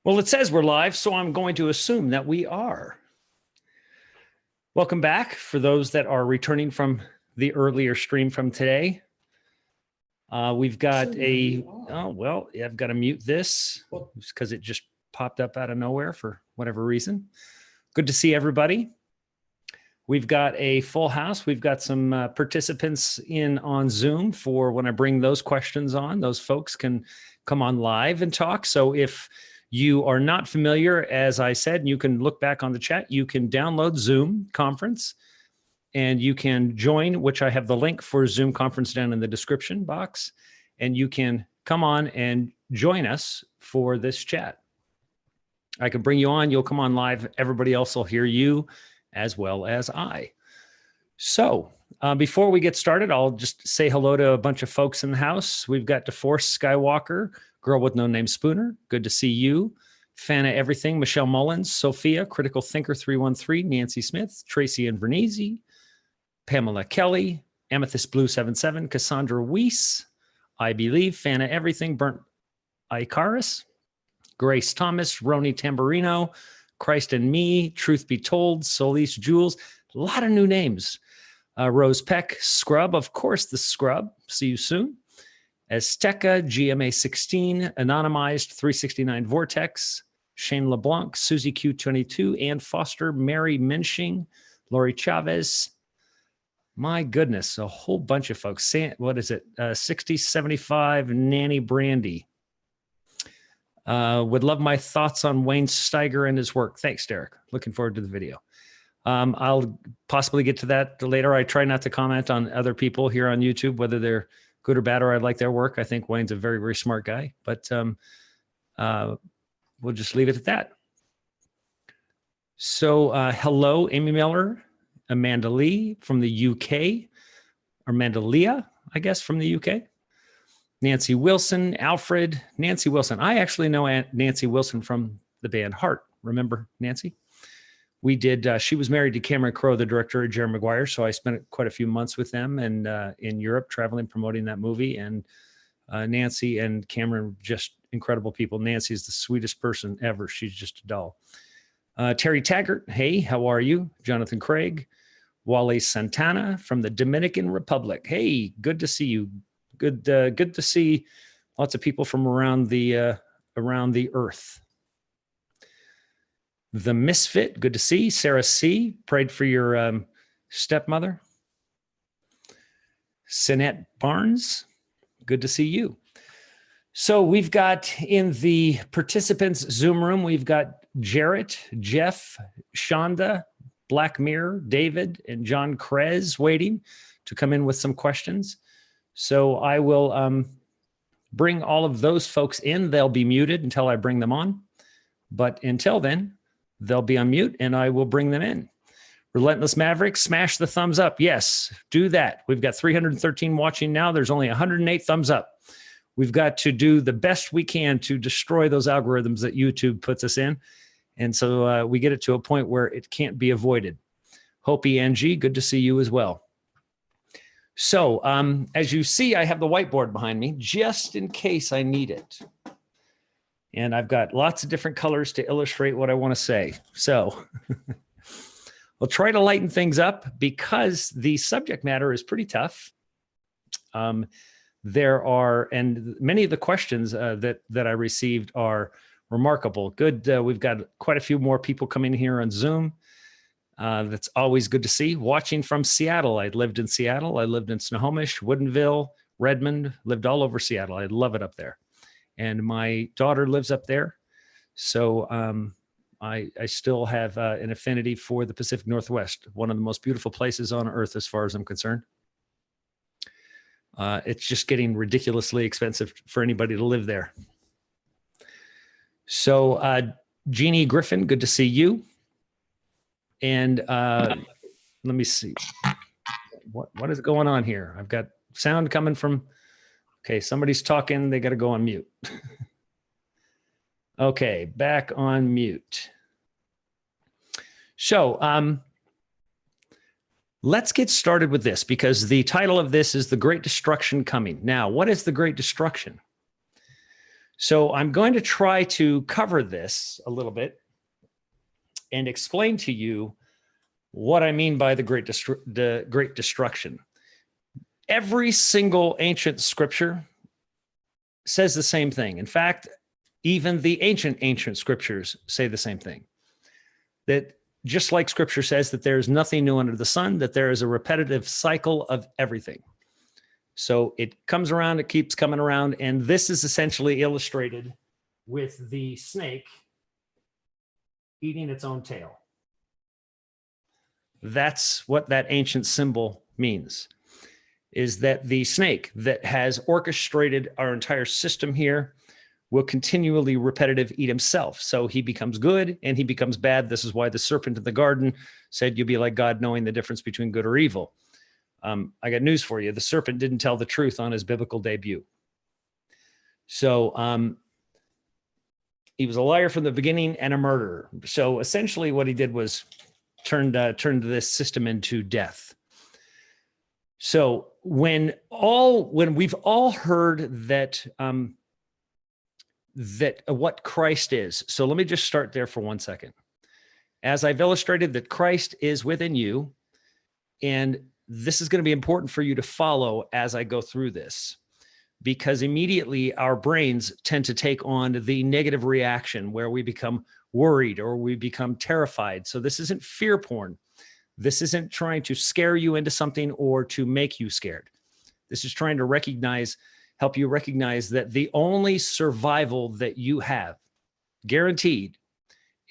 Well, it says we're live, so I'm going to assume that we are. Welcome back for those that are returning from the earlier stream from today. We've got I've got to mute this because it just popped up out of nowhere for whatever reason. Good to see everybody. We've got a full house. We've got some participants in on Zoom for when I bring those questions on. Those folks can come on live and talk. So if you are not familiar, as I said, you can look back on the chat. You can download Zoom conference and you can join, which I have the link for Zoom conference down in the description box. And you can come on and join us for this chat. I can bring you on. You'll come on live. Everybody else will hear you as well as I. So before we get started, I'll just say hello to a bunch of folks in the house. We've got DeForce Skywalker, Girl with No Name Spooner. Good to see you. Fan of Everything, Michelle Mullins, Sophia, Critical Thinker 313, Nancy Smith, Tracy and Vernese, Pamela Kelly, Amethyst Blue 77, Cassandra Weiss, I Believe, Fan of Everything, Burnt Icarus, Grace Thomas, Roni Tamburino, Christ and Me, Truth Be Told, Solis Jules, a lot of new names. Rose Peck, Scrub, of course, the Scrub. See you soon. Azteca, GMA 16, Anonymized 369 Vortex, Shane LeBlanc, Susie Q22, Ann Foster, Mary Mensching, Lori Chavez. My goodness, a whole bunch of folks. What is it? 6075, Nanny Brandy. Would love my thoughts on Wayne Steiger and his work. Thanks, Derek. Looking forward to the video. I'll possibly get to that later. I try not to comment on other people here on YouTube, whether they're good or bad, or I like their work. I think Wayne's a very, very smart guy, but we'll just leave it at that. So hello, Amy Miller, Amanda Lee from the UK, or Amanda Leah, I guess, from the UK. Nancy Wilson, Alfred, Nancy Wilson. I actually know Nancy Wilson from the band Heart. Remember Nancy? We did, she was married to Cameron Crowe, the director of Jerry Maguire. So I spent quite a few months with them and in Europe, traveling, promoting that movie. And Nancy and Cameron, just incredible people. Nancy's the sweetest person ever. She's just a doll. Terry Taggart, hey, how are you? Jonathan Craig, Wally Santana from the Dominican Republic. Hey, good to see you. Good to see lots of people from around the earth. The Misfit, good to see. Sarah C, prayed for your stepmother. Sinette Barnes, good to see you. So we've got in the participants Zoom room, we've got Jarrett, Jeff, Shonda, Black Mirror, David, and John Krez waiting to come in with some questions. So I will bring all of those folks in. They'll be muted until I bring them on. But until then, they'll be on mute and I will bring them in. Relentless Maverick, smash the thumbs up. Yes, do that. We've got 313 watching now. There's only 108 thumbs up. We've got to do the best we can to destroy those algorithms that YouTube puts us in. And so we get it to a point where it can't be avoided. Hopi Angie, good to see you as well. So as you see, I have the whiteboard behind me just in case I need it. And I've got lots of different colors to illustrate what I want to say. So we'll try to lighten things up because the subject matter is pretty tough. There are, and many of the questions that I received are remarkable. Good. We've got quite a few more people coming here on Zoom. That's always good to see. Watching from Seattle. I lived in Seattle. I lived in Snohomish, Woodinville, Redmond, lived all over Seattle. I love it up there. And my daughter lives up there. So I still have an affinity for the Pacific Northwest, one of the most beautiful places on earth as far as I'm concerned. It's just getting ridiculously expensive for anybody to live there. So Jeannie Griffin, good to see you. And let me see. What is going on here? I've got sound coming from, okay, somebody's talking. They got to go on mute. Okay, back on mute. So let's get started with this because the title of this is The Great Destruction Coming. Now, what is the Great Destruction? So I'm going to try to cover this a little bit and explain to you what I mean by the great destruction. Every single ancient scripture says the same thing. In fact, even the ancient scriptures say the same thing. That just like scripture says that there is nothing new under the sun, that there is a repetitive cycle of everything. So it comes around, it keeps coming around. And this is essentially illustrated with the snake eating its own tail. That's what that ancient symbol means, is that the snake that has orchestrated our entire system here will continually repetitive eat himself. So he becomes good and he becomes bad. This is why the serpent in the garden said, you'll be like God, knowing the difference between good or evil. I got news for you. The serpent didn't tell the truth on his biblical debut. So he was a liar from the beginning and a murderer. So essentially what he did was turned this system into death. So when we've all heard that, what Christ is. So let me just start there for 1 second. As I've illustrated that Christ is within you, and this is going to be important for you to follow as I go through this, because immediately our brains tend to take on the negative reaction where we become worried or we become terrified. So this isn't fear porn. This isn't trying to scare you into something or to make you scared. This is trying to help you recognize that the only survival that you have, guaranteed,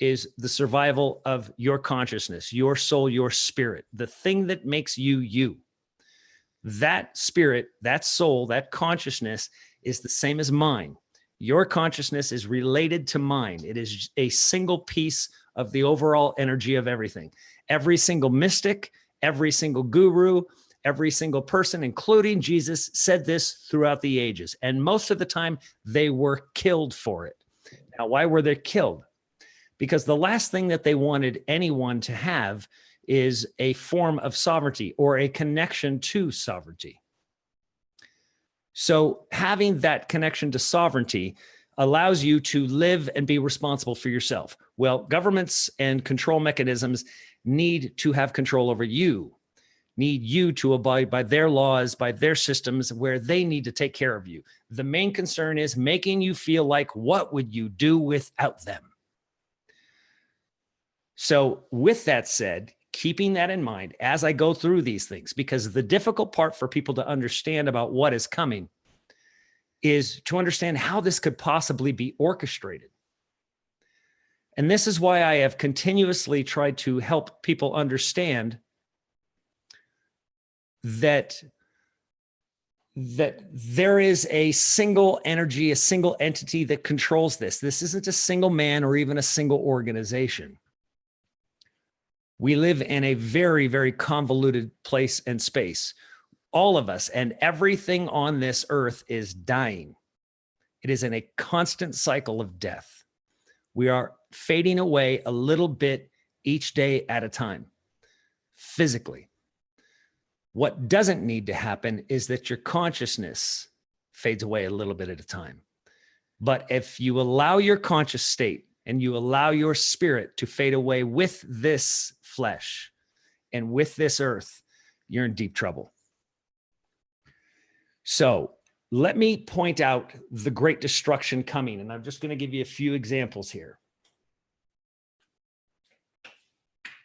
is the survival of your consciousness, your soul, your spirit, the thing that makes you you. That spirit, that soul, that consciousness is the same as mine. Your consciousness is related to mine. It is a single piece of the overall energy of everything. Every single mystic, every single guru, every single person, including Jesus, said this throughout the ages. And most of the time, they were killed for it. Now, why were they killed? Because the last thing that they wanted anyone to have is a form of sovereignty or a connection to sovereignty. So having that connection to sovereignty allows you to live and be responsible for yourself. Well, governments and control mechanisms need to have control over you, need you to abide by their laws, by their systems, where they need to take care of you. The main concern is making you feel like, what would you do without them? So with that said, keeping that in mind as I go through these things, because the difficult part for people to understand about what is coming is to understand how this could possibly be orchestrated. And this is why I have continuously tried to help people understand that there is a single energy, a single entity that controls this. This isn't a single man or even a single organization. We live in a very, very convoluted place and space. All of us and everything on this earth is dying. It is in a constant cycle of death. We are fading away a little bit each day at a time, physically. What doesn't need to happen is that your consciousness fades away a little bit at a time. But if you allow your conscious state and you allow your spirit to fade away with this flesh and with this earth, you're in deep trouble. So let me point out the great destruction coming, and I'm just going to give you a few examples here.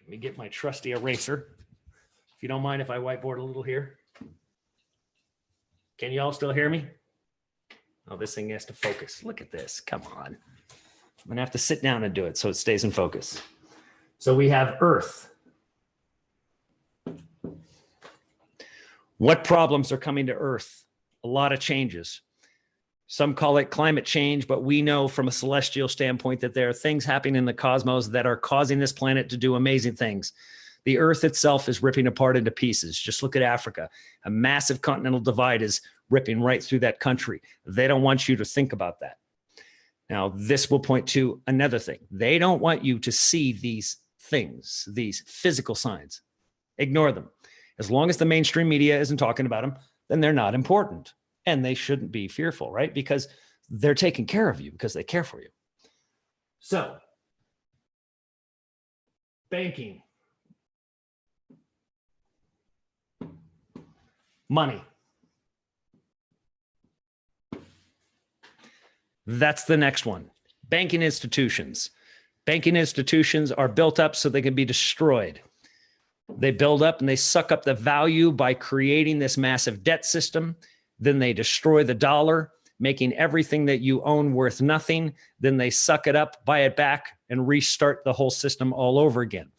Let me get my trusty eraser. If you don't mind if I whiteboard a little here. Can you all still hear me? Oh, this thing has to focus. Look at this. Come on. I'm going to have to sit down and do it so it stays in focus. So we have Earth. What problems are coming to Earth? A lot of changes. Some call it climate change, but we know from a celestial standpoint that there are things happening in the cosmos that are causing this planet to do amazing things. The Earth itself is ripping apart into pieces. Just look at Africa. A massive continental divide is ripping right through that country. They don't want you to think about that. Now, this will point to another thing. They don't want you to see these things, these physical signs. Ignore them. As long as the mainstream media isn't talking about them, then they're not important. And they shouldn't be fearful, right? Because they're taking care of you because they care for you. So, banking, money. That's the next one. Banking institutions. Banking institutions are built up so they can be destroyed. They build up and they suck up the value by creating this massive debt system. Then they destroy the dollar, making everything that you own worth nothing. Then they suck it up, buy it back, and restart the whole system all over again.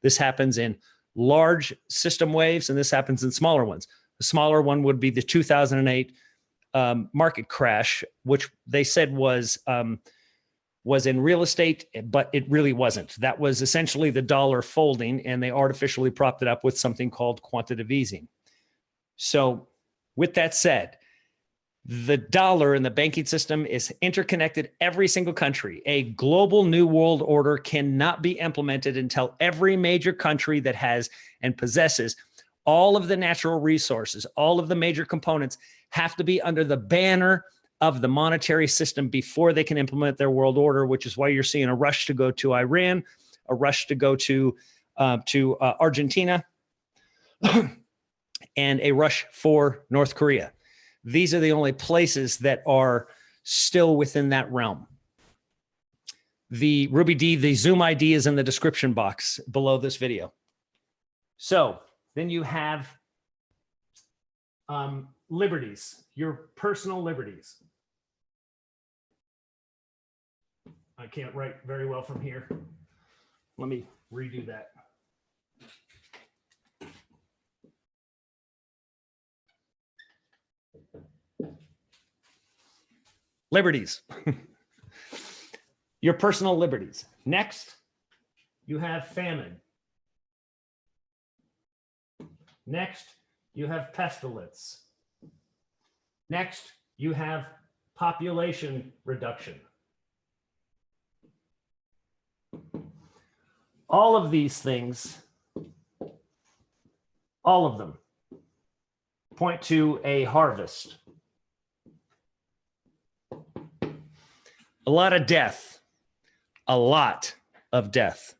This happens in large system waves, and this happens in smaller ones. The smaller one would be the 2008 market crash, which they said was in real estate, but it really wasn't. That was essentially the dollar folding, and they artificially propped it up with something called quantitative easing. So with that said, the dollar and the banking system is interconnected every single country. A global new world order cannot be implemented until every major country that has and possesses all of the natural resources, all of the major components have to be under the banner of the monetary system before they can implement their world order, which is why you're seeing a rush to go to Iran, a rush to go to Argentina, and a rush for North Korea. These are the only places that are still within that realm. The Ruby D, the Zoom ID is in the description box below this video. So then you have liberties, your personal liberties. I can't write very well from here. Let me redo that. Liberties. Your personal liberties. Next, you have famine. Next, you have pestilence. Next, you have population reduction. All of these things, all of them, point to a harvest. A lot of death, a lot of death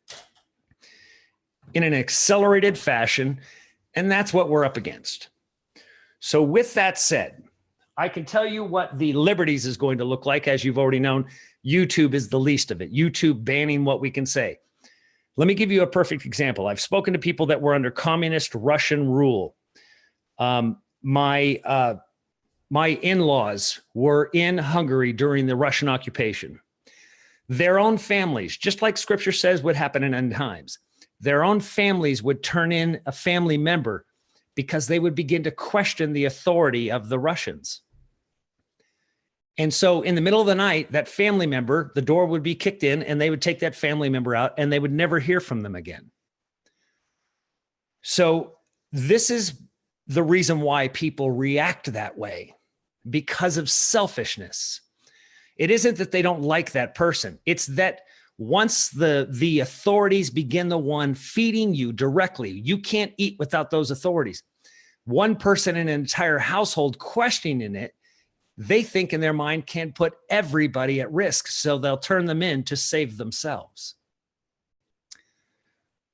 in an accelerated fashion, and that's what we're up against. So with that said, I can tell you what the liberties is going to look like. As you've already known, YouTube is the least of it. YouTube banning what we can say. Let me give you a perfect example. I've spoken to people that were under communist Russian rule. My in-laws were in Hungary during the Russian occupation. Their own families, just like scripture says would happen in end times, their own families would turn in a family member because they would begin to question the authority of the Russians. And so in the middle of the night, that family member, the door would be kicked in and they would take that family member out and they would never hear from them again. So this is the reason why people react that way, because of selfishness. It isn't that they don't like that person. It's that once the authorities begin the one feeding you directly, you can't eat without those authorities. One person in an entire household questioning it, they think in their mind can put everybody at risk, so they'll turn them in to save themselves.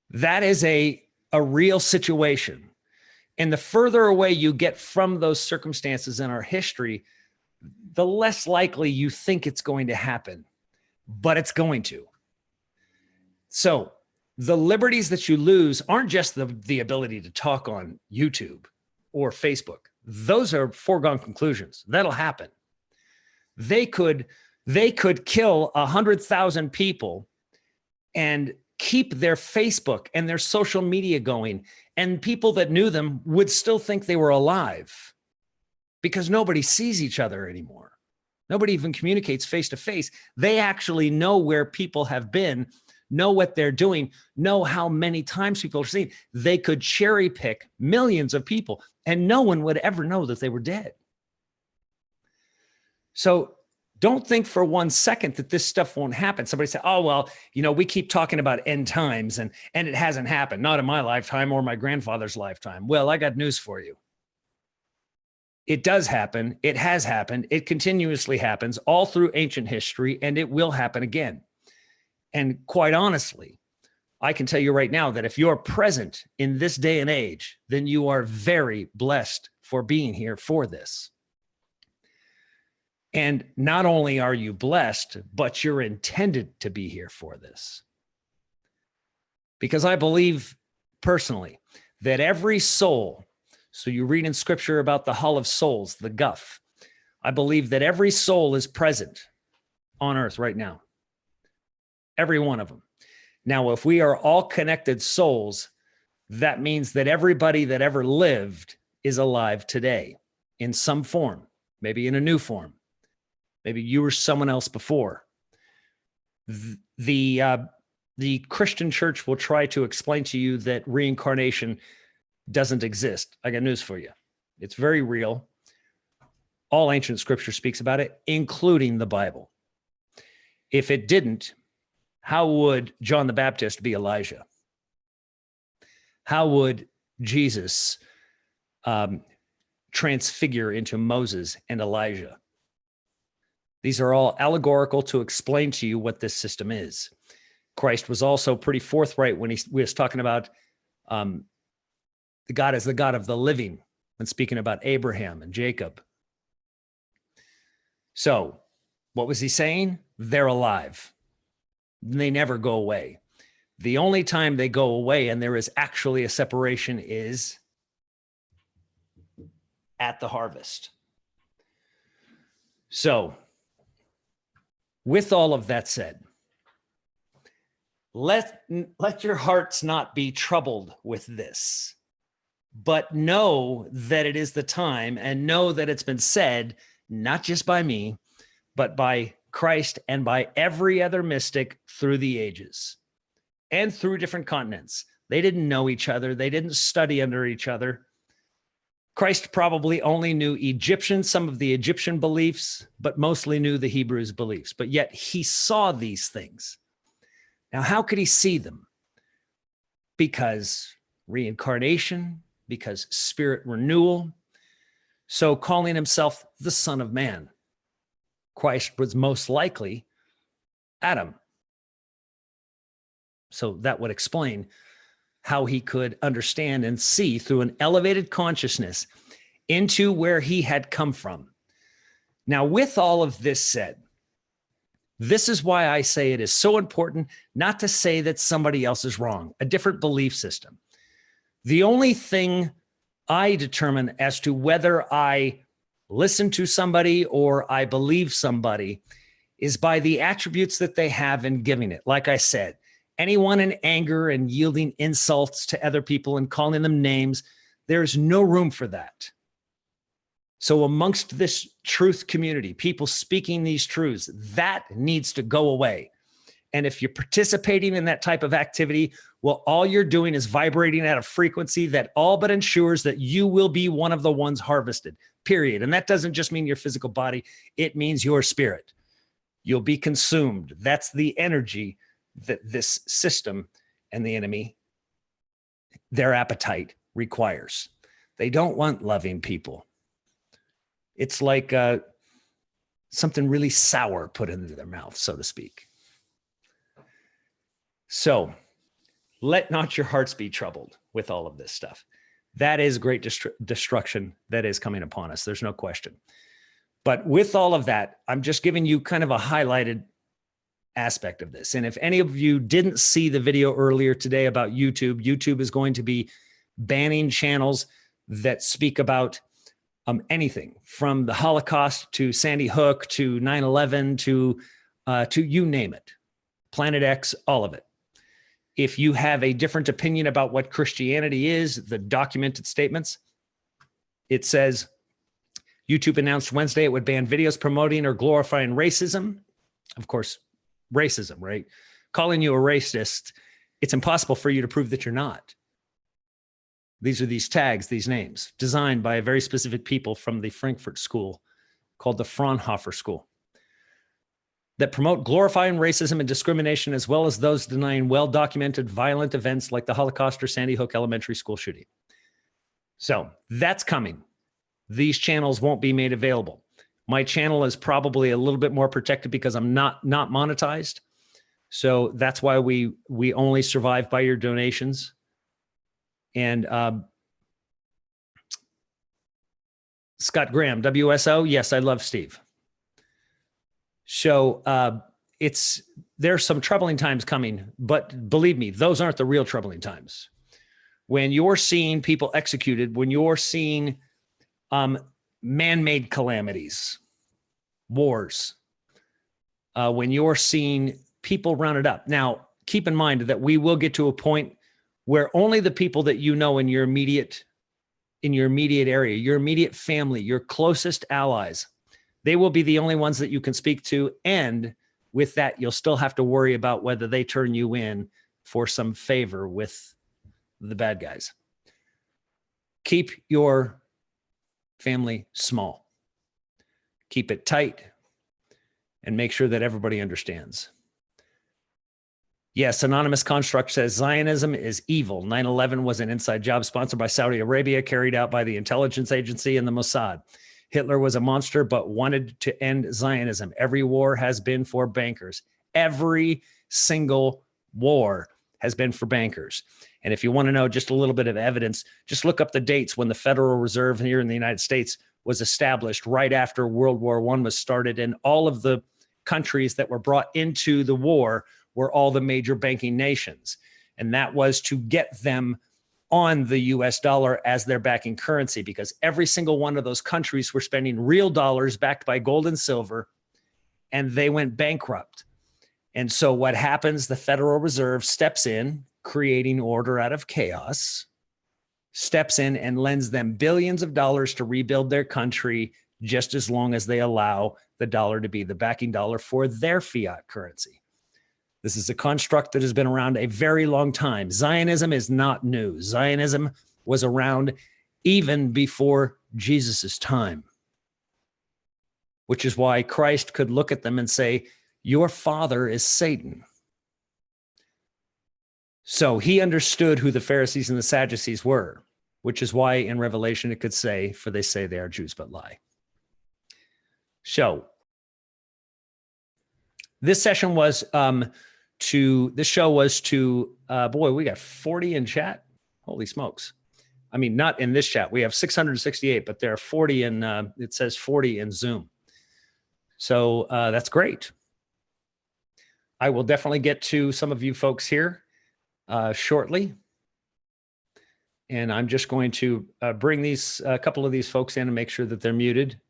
That is a real situation. And the further away you get from those circumstances in our history, the less likely you think it's going to happen, but it's going to. So the liberties that you lose aren't just the ability to talk on YouTube or Facebook. Those are foregone conclusions. That'll happen. They could kill 100,000 people and keep their Facebook and their social media going, and people that knew them would still think they were alive because nobody sees each other anymore. Nobody even communicates face to face. They actually know where people have been, know what they're doing, know how many times people are seen. They could cherry pick millions of people and no one would ever know that they were dead. So don't think for 1 second that this stuff won't happen. Somebody say, oh, well, we keep talking about end times and it hasn't happened, not in my lifetime or my grandfather's lifetime. Well, I got news for you. It does happen. It has happened. It continuously happens all through ancient history, and it will happen again. And quite honestly, I can tell you right now that if you're present in this day and age, then you are very blessed for being here for this. And not only are you blessed, but you're intended to be here for this. Because I believe personally that every soul, so you read in scripture about the Hall of Souls, the Guff, I believe that every soul is present on earth right now. Every one of them. Now, if we are all connected souls, that means that everybody that ever lived is alive today in some form, maybe in a new form. Maybe you were someone else before. The Christian church will try to explain to you that reincarnation doesn't exist. I got news for you. It's very real. All ancient scripture speaks about it, including the Bible. If it didn't, how would John the Baptist be Elijah? How would Jesus transfigure into Moses and Elijah? These are all allegorical to explain to you what this system is. Christ was also pretty forthright when he was talking about the God is the God of the living when speaking about Abraham and Jacob. So what was he saying? They're alive. They never go away. The only time they go away and there is actually a separation is at the harvest. So with all of that said, let your hearts not be troubled with this, but know that it is the time, and know that it's been said, not just by me, but by Christ and by every other mystic through the ages and through different continents. They didn't know each other. They didn't study under each other. Christ probably only knew Egyptian, some of the Egyptian beliefs, but mostly knew the Hebrews' beliefs. But yet he saw these things. Now, how could he see them? Because reincarnation, because spirit renewal. So calling himself the Son of Man, Christ was most likely Adam. So that would explain how he could understand and see through an elevated consciousness into where he had come from. Now, with all of this said, this is why I say it is so important not to say that somebody else is wrong, a different belief system. The only thing I determine as to whether I listen to somebody or I believe somebody is by the attributes that they have in giving it. Like I said, anyone in anger and yielding insults to other people and calling them names, there's no room for that. So amongst this truth community, people speaking these truths, that needs to go away. And if you're participating in that type of activity, well, all you're doing is vibrating at a frequency that all but ensures that you will be one of the ones harvested, period. And that doesn't just mean your physical body. It means your spirit. You'll be consumed. That's the energy that this system and the enemy, their appetite requires. They don't want loving people. It's like something really sour put into their mouth, so to speak. So let not your hearts be troubled with all of this stuff. That is great destruction that is coming upon us. There's no question. But with all of that, I'm just giving you kind of a highlighted aspect of this. And if any of you didn't see the video earlier today about YouTube, YouTube is going to be banning channels that speak about anything from the Holocaust to Sandy Hook to 9/11 to you name it, Planet X, all of it. If you have a different opinion about what Christianity is, the documented statements, it says YouTube announced Wednesday it would ban videos promoting or glorifying racism. Of course, racism, right? Calling you a racist, it's impossible for you to prove that you're not. These are these tags, these names, designed by a very specific people from the Frankfurt School called the Fraunhofer School, that promote glorifying racism and discrimination, as well as those denying well-documented violent events like the Holocaust or Sandy Hook Elementary School shooting. So that's coming. these channels won't be made available. My channel is probably a little bit more protected because I'm not monetized. So that's why we only survive by your donations. And Scott Graham, WSO. Yes, I love Steve. So there's some troubling times coming, but believe me, those aren't the real troubling times. When you're seeing people executed, when you're seeing man-made calamities, wars, when you're seeing people rounded up. Now, keep in mind that we will get to a point where only the people that you know in your immediate area, your immediate family, your closest allies, they will be the only ones that you can speak to. And with that, you'll still have to worry about whether they turn you in for some favor with the bad guys. Keep your family small. Keep it tight and make sure that everybody understands. Yes, Anonymous Construct says Zionism is evil. 9/11 was an inside job sponsored by Saudi Arabia, carried out by the intelligence agency and the Mossad. Hitler was a monster, but wanted to end Zionism. Every war has been for bankers. Every single war has been for bankers. And if you want to know just a little bit of evidence, just look up the dates when the Federal Reserve here in the United States was established right after World War I was started. And all of the countries that were brought into the war were all the major banking nations. And that was to get them on the US dollar as their backing currency, because every single one of those countries were spending real dollars backed by gold and silver, and they went bankrupt. And so what happens? The Federal Reserve steps in, creating order out of chaos, steps in and lends them billions of dollars to rebuild their country, just as long as they allow the dollar to be the backing dollar for their fiat currency. This is a construct that has been around a very long time. Zionism is not new. Zionism was around even before Jesus's time, which is why Christ could look at them and say, your father is Satan. So he understood who the Pharisees and the Sadducees were, which is why in Revelation it could say, for they say they are Jews but lie. So this session was boy, we got 40 in chat. Holy smokes. I mean, not in this chat. We have 668, but there are 40 in, it says 40 in Zoom. So that's great. I will definitely get to some of you folks here shortly. And I'm just going to bring a couple of these folks in and make sure that they're muted.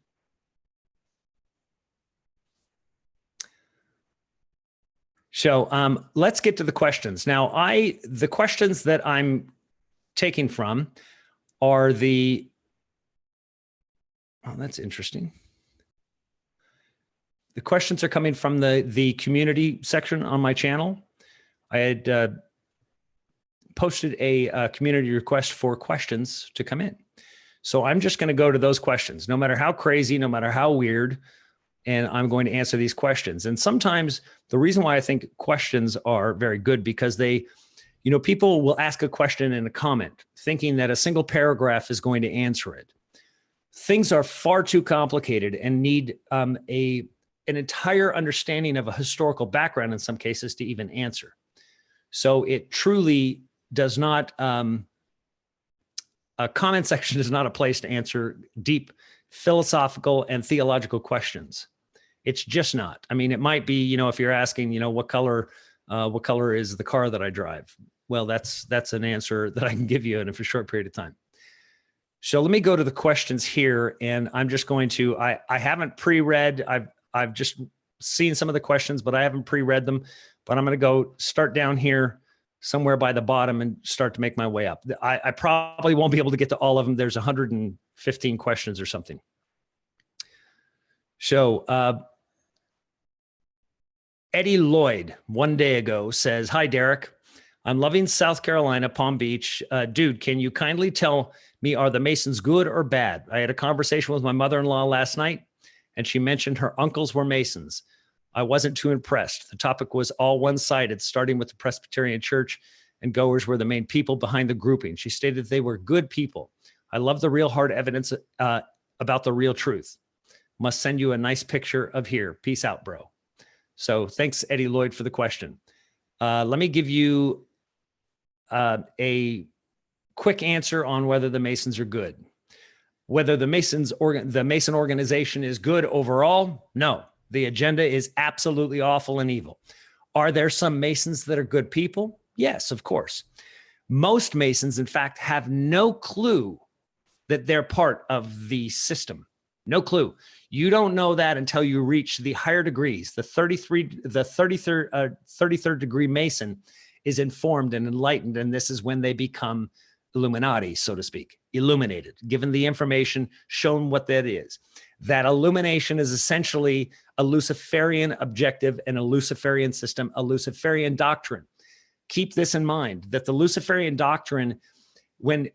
So let's get to the questions. Now, the questions that I'm taking from are oh, that's interesting. The questions are coming from the community section on my channel. I had posted a community request for questions to come in. So I'm just going to go to those questions, no matter how crazy, no matter how weird, and I'm going to answer these questions. And sometimes the reason why I think questions are very good, because people will ask a question in a comment thinking that a single paragraph is going to answer it. Things are far too complicated and need an entire understanding of a historical background in some cases to even answer. So it truly does not, a comment section is not a place to answer deep philosophical and theological questions. It's just not. I mean, it might be, if you're asking, what color is the car that I drive? Well, that's an answer that I can give you in a short period of time. So let me go to the questions here, and I'm just going to, I haven't pre-read, I've just seen some of the questions, but I haven't pre-read them, but I'm going to go start down here somewhere by the bottom and start to make my way up. I probably won't be able to get to all of them. There's 115 questions or something. So Eddie Lloyd, one day ago, says, hi, Derek. I'm loving South Carolina, Palm Beach. Dude, can you kindly tell me, are the Masons good or bad? I had a conversation with my mother-in-law last night, and she mentioned her uncles were Masons. I wasn't too impressed. The topic was all one-sided, starting with the Presbyterian Church, and goers were the main people behind the grouping. She stated they were good people. I love the real hard evidence about the real truth. Must send you a nice picture of here. Peace out, bro. So thanks, Eddie Lloyd, for the question. Let me give you a quick answer on whether the Masons are good. Whether the Mason organization is good overall, no. The agenda is absolutely awful and evil. Are there some Masons that are good people? Yes, of course. Most Masons, in fact, have no clue that they're part of the system. No clue. You don't know that until you reach the higher degrees. The 33rd degree Mason is informed and enlightened, and this is when they become Illuminati, so to speak, illuminated, given the information, shown what that is. That illumination is essentially a Luciferian objective and a Luciferian system, a Luciferian doctrine. Keep this in mind, that the Luciferian doctrine, when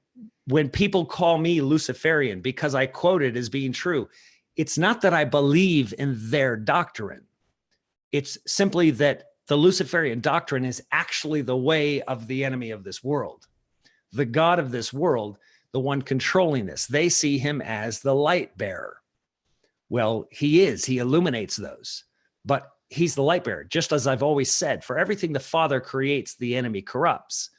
people call me Luciferian because I quote it as being true, it's not that I believe in their doctrine. It's simply that the Luciferian doctrine is actually the way of the enemy of this world. The God of this world, the one controlling this. They see him as the light bearer. Well, he is. He illuminates those. But he's the light bearer. Just as I've always said, for everything the Father creates, the enemy corrupts.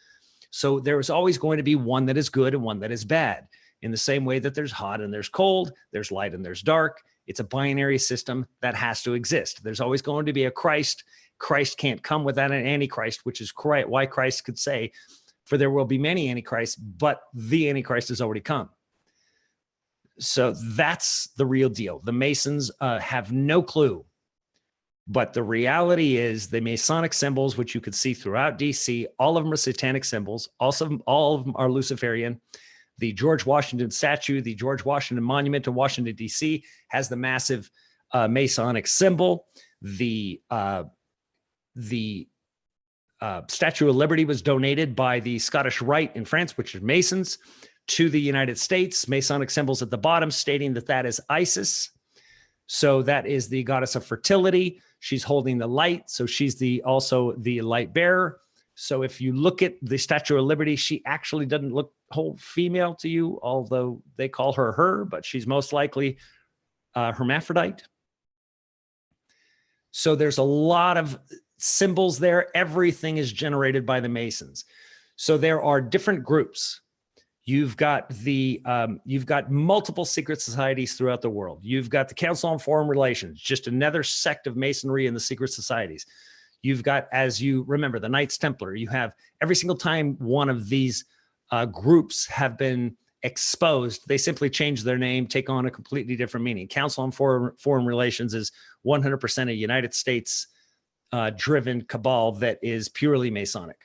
So there is always going to be one that is good and one that is bad. In the same way that there's hot and there's cold, there's light and there's dark. It's a binary system that has to exist. There's always going to be a Christ. Christ can't come without an Antichrist, which is why Christ could say, for there will be many Antichrists, but the Antichrist has already come. So that's the real deal. The Masons have no clue. But the reality is the Masonic symbols, which you could see throughout DC, all of them are satanic symbols. Also, all of them are Luciferian. The George Washington statue, the George Washington Monument in Washington, D.C. has the massive Masonic symbol. The Statue of Liberty was donated by the Scottish Rite in France, which is Masons, to the United States. Masonic symbols at the bottom stating that that is Isis. So that is the goddess of fertility. She's holding the light. So she's also the light bearer. So if you look at the Statue of Liberty, she actually doesn't look whole female to you, although they call her, but she's most likely hermaphrodite. So there's a lot of symbols there. Everything is generated by the Masons. So there are different groups. You've got multiple secret societies throughout the world. You've got the Council on Foreign Relations, just another sect of Masonry in the secret societies. You've got, as you remember, the Knights Templar. You have every single time one of these groups have been exposed, they simply change their name, take on a completely different meaning. Council on Foreign Relations is 100% a United States driven cabal that is purely Masonic.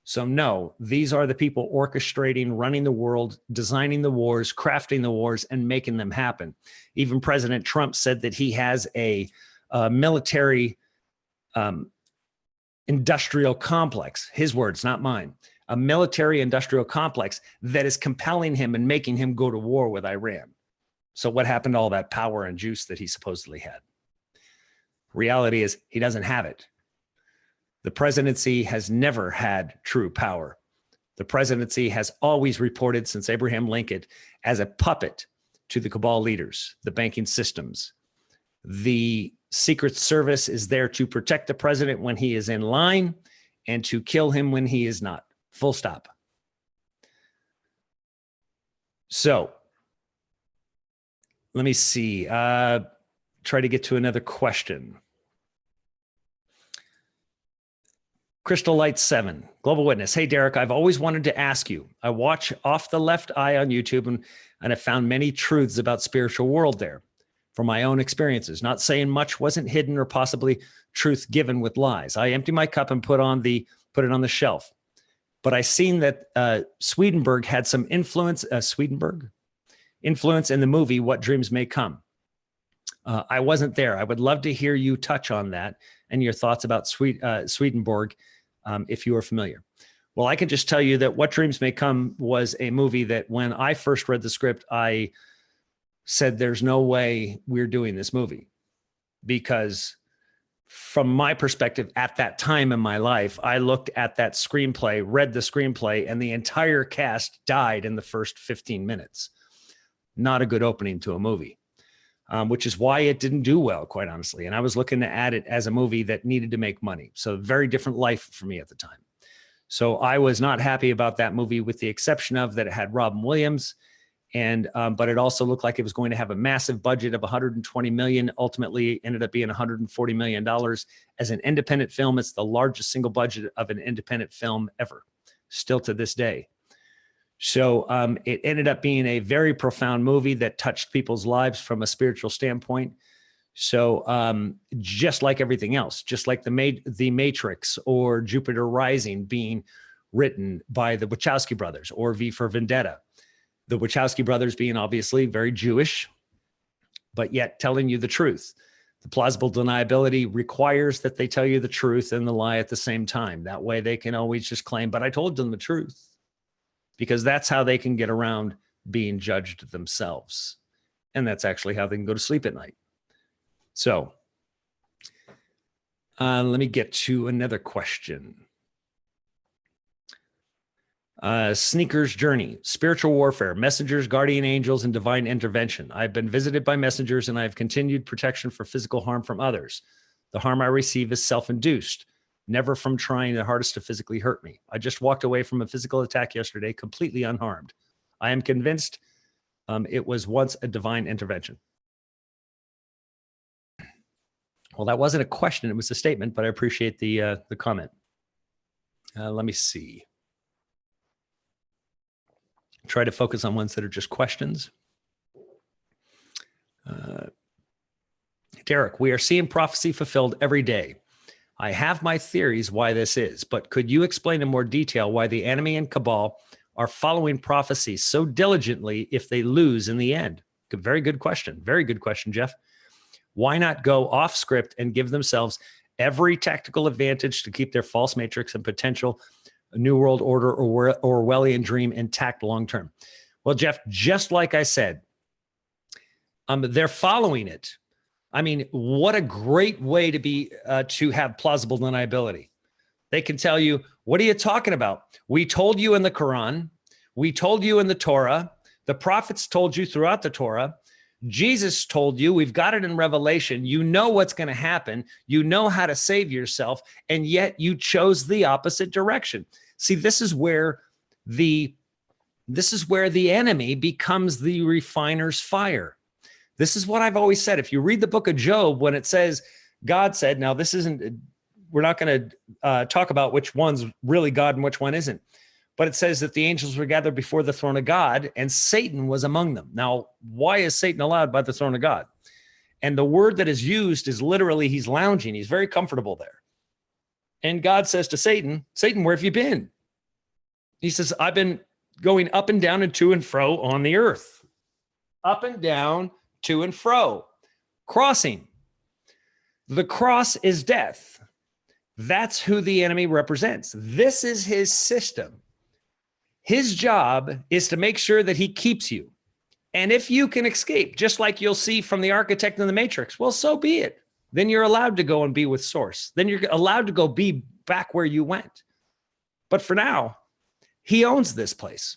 So no, these are the people orchestrating, running the world, designing the wars, crafting the wars, and making them happen. Even President Trump said that he has a military industrial complex, his words, not mine, a military industrial complex that is compelling him and making him go to war with Iran. So what happened to all that power and juice that he supposedly had? Reality is he doesn't have it. The presidency has never had true power. The presidency has always reported since Abraham Lincoln as a puppet to the cabal leaders, the banking systems. The Secret Service is there to protect the president when he is in line and to kill him when he is not. Full stop. So let me see. Try to get to another question. Crystal Light 7, Global Witness. Hey, Derek, I've always wanted to ask you. I watch Off the Left Eye on YouTube and have found many truths about spiritual world there from my own experiences. Not saying much wasn't hidden or possibly truth given with lies. I empty my cup and put it on the shelf. But I seen that Swedenborg had some influence, influence in the movie What Dreams May Come. I wasn't there. I would love to hear you touch on that and your thoughts about Swedenborg, if you are familiar. Well, I can just tell you that What Dreams May Come was a movie that when I first read the script, I said, there's no way we're doing this movie. Because from my perspective at that time in my life, I looked at that screenplay, read the screenplay, and the entire cast died in the first 15 minutes. not a good opening to a movie, which is why it didn't do well, quite honestly. And I was looking at it as a movie that needed to make money. So very different life for me at the time. So I was not happy about that movie, with the exception of that it had Robin Williams. And but it also looked like it was going to have a massive budget of 120 million. Ultimately, ended up being 140 million dollars. As an independent film, it's the largest single budget of an independent film ever, still to this day. So it ended up being a very profound movie that touched people's lives from a spiritual standpoint. So just like everything else, just like the Matrix or Jupiter Rising being written by the Wachowski brothers, or V for Vendetta. The Wachowski brothers being obviously very Jewish, but yet telling you the truth. The plausible deniability requires that they tell you the truth and the lie at the same time. That way they can always just claim, but I told them the truth, because that's how they can get around being judged themselves. And that's actually how they can go to sleep at night. So let me get to another question. Sneaker's Journey, spiritual warfare, messengers, guardian angels, and divine intervention. I've been visited by messengers, and I have continued protection for physical harm from others. The harm I receive is self-induced, never from trying their hardest to physically hurt me. I just walked away from a physical attack yesterday, completely unharmed. I am convinced it was once a divine intervention. Well, that wasn't a question, it was a statement, but I appreciate the comment. Let me see. Try to focus on ones that are just questions. Derek, we are seeing prophecy fulfilled every day. I have my theories why this is, but could you explain in more detail why the enemy and cabal are following prophecy so diligently if they lose in the end? Very good question. Very good question, Jeff. Why not go off script and give themselves every tactical advantage to keep their false matrix and potential New World Order or Orwellian dream intact long term? Well, Jeff, just like I said, they're following it. I mean, what a great way to be to have plausible deniability. They can tell you, what are you talking about? We told you in the Quran, we told you in the Torah, the prophets told you throughout the Torah, Jesus told you, we've got it in Revelation, you know what's going to happen, you know how to save yourself, and yet you chose the opposite direction. See, this is where the enemy becomes the refiner's fire. This is what I've always said. If you read the book of Job, when it says, God said, now this isn't, we're not going to talk about which one's really God and which one isn't. But it says that the angels were gathered before the throne of God and Satan was among them. Now, why is Satan allowed by the throne of God? And the word that is used is literally he's lounging. He's very comfortable there. And God says to Satan, Satan, where have you been? He says, I've been going up and down and to and fro on the earth. Up and down, to and fro. Crossing. The cross is death. That's who the enemy represents. This is his system. His job is to make sure that he keeps you. And if you can escape, just like you'll see from the architect in the Matrix, well, so be it. Then you're allowed to go and be with Source. Then you're allowed to go be back where you went. But for now, he owns this place.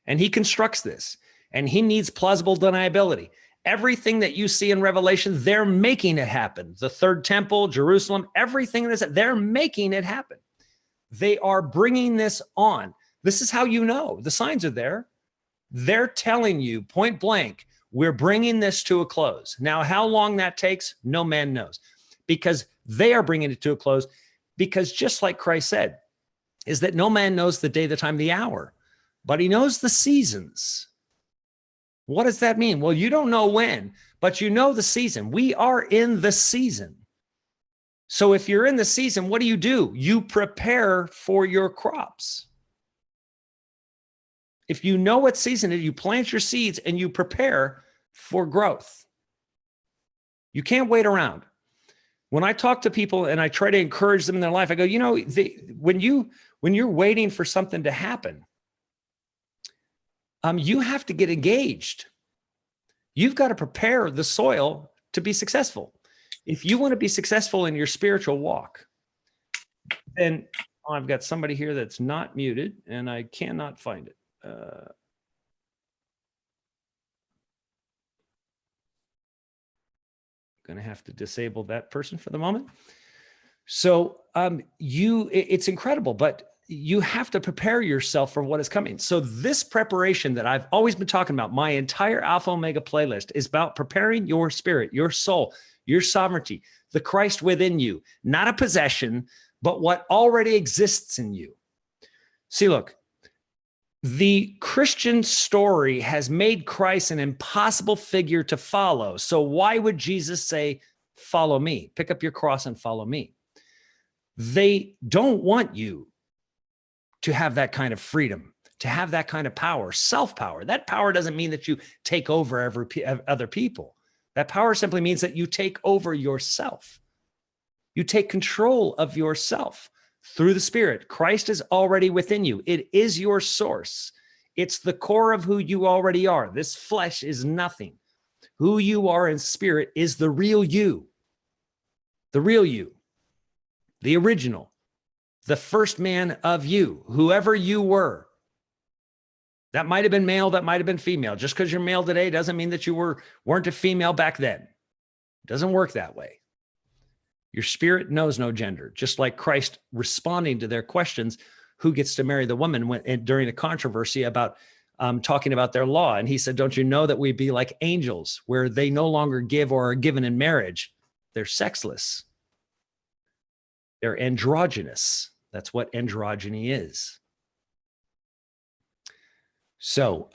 And he constructs this. And he needs plausible deniability. Everything that you see in Revelation, they're making it happen. The third temple, Jerusalem, everything that's, they're making it happen. They are bringing this on. This is how you know. The signs are there. They're telling you point blank, we're bringing this to a close. Now, how long that takes, no man knows, because they are bringing it to a close. Because just like Christ said, is that no man knows the day, the time, the hour, but he knows the seasons. What does that mean? Well, you don't know when, but you know the season. We are in the season. So if you're in the season, what do? You prepare for your crops. If you know what season it is, you plant your seeds and you prepare for growth. You can't wait around. When I talk to people and I try to encourage them in their life, I go, you know, when you're waiting for something to happen, you have to get engaged. You've got to prepare the soil to be successful. If you want to be successful in your spiritual walk, then I've got somebody here that's not muted and I cannot find it. Going to have to disable that person for the moment. So it's incredible, but you have to prepare yourself for what is coming. So this preparation that I've always been talking about, my entire Alpha Omega playlist is about preparing your spirit, your soul, your sovereignty, the Christ within you, not a possession, but what already exists in you. See, look, the Christian story has made Christ an impossible figure to follow. So why would Jesus say, follow me, pick up your cross and follow me? They don't want you to have that kind of freedom, to have that kind of power, self-power. That power doesn't mean that you take over other people. That power simply means that you take over yourself. You take control of yourself through the Spirit. Christ is already within you. It is your source. It's the core of who you already are. This flesh is nothing. Who you are in spirit is the real you, the original, the first man of you, whoever you were. That might have been male, that might have been female. Just because you're male today doesn't mean that you weren't a female back then. It doesn't work that way. Your spirit knows no gender, just like Christ responding to their questions, who gets to marry the woman during a controversy about talking about their law. And he said, don't you know that we be like angels, where they no longer give or are given in marriage? They're sexless. They're androgynous. That's what androgyny is. So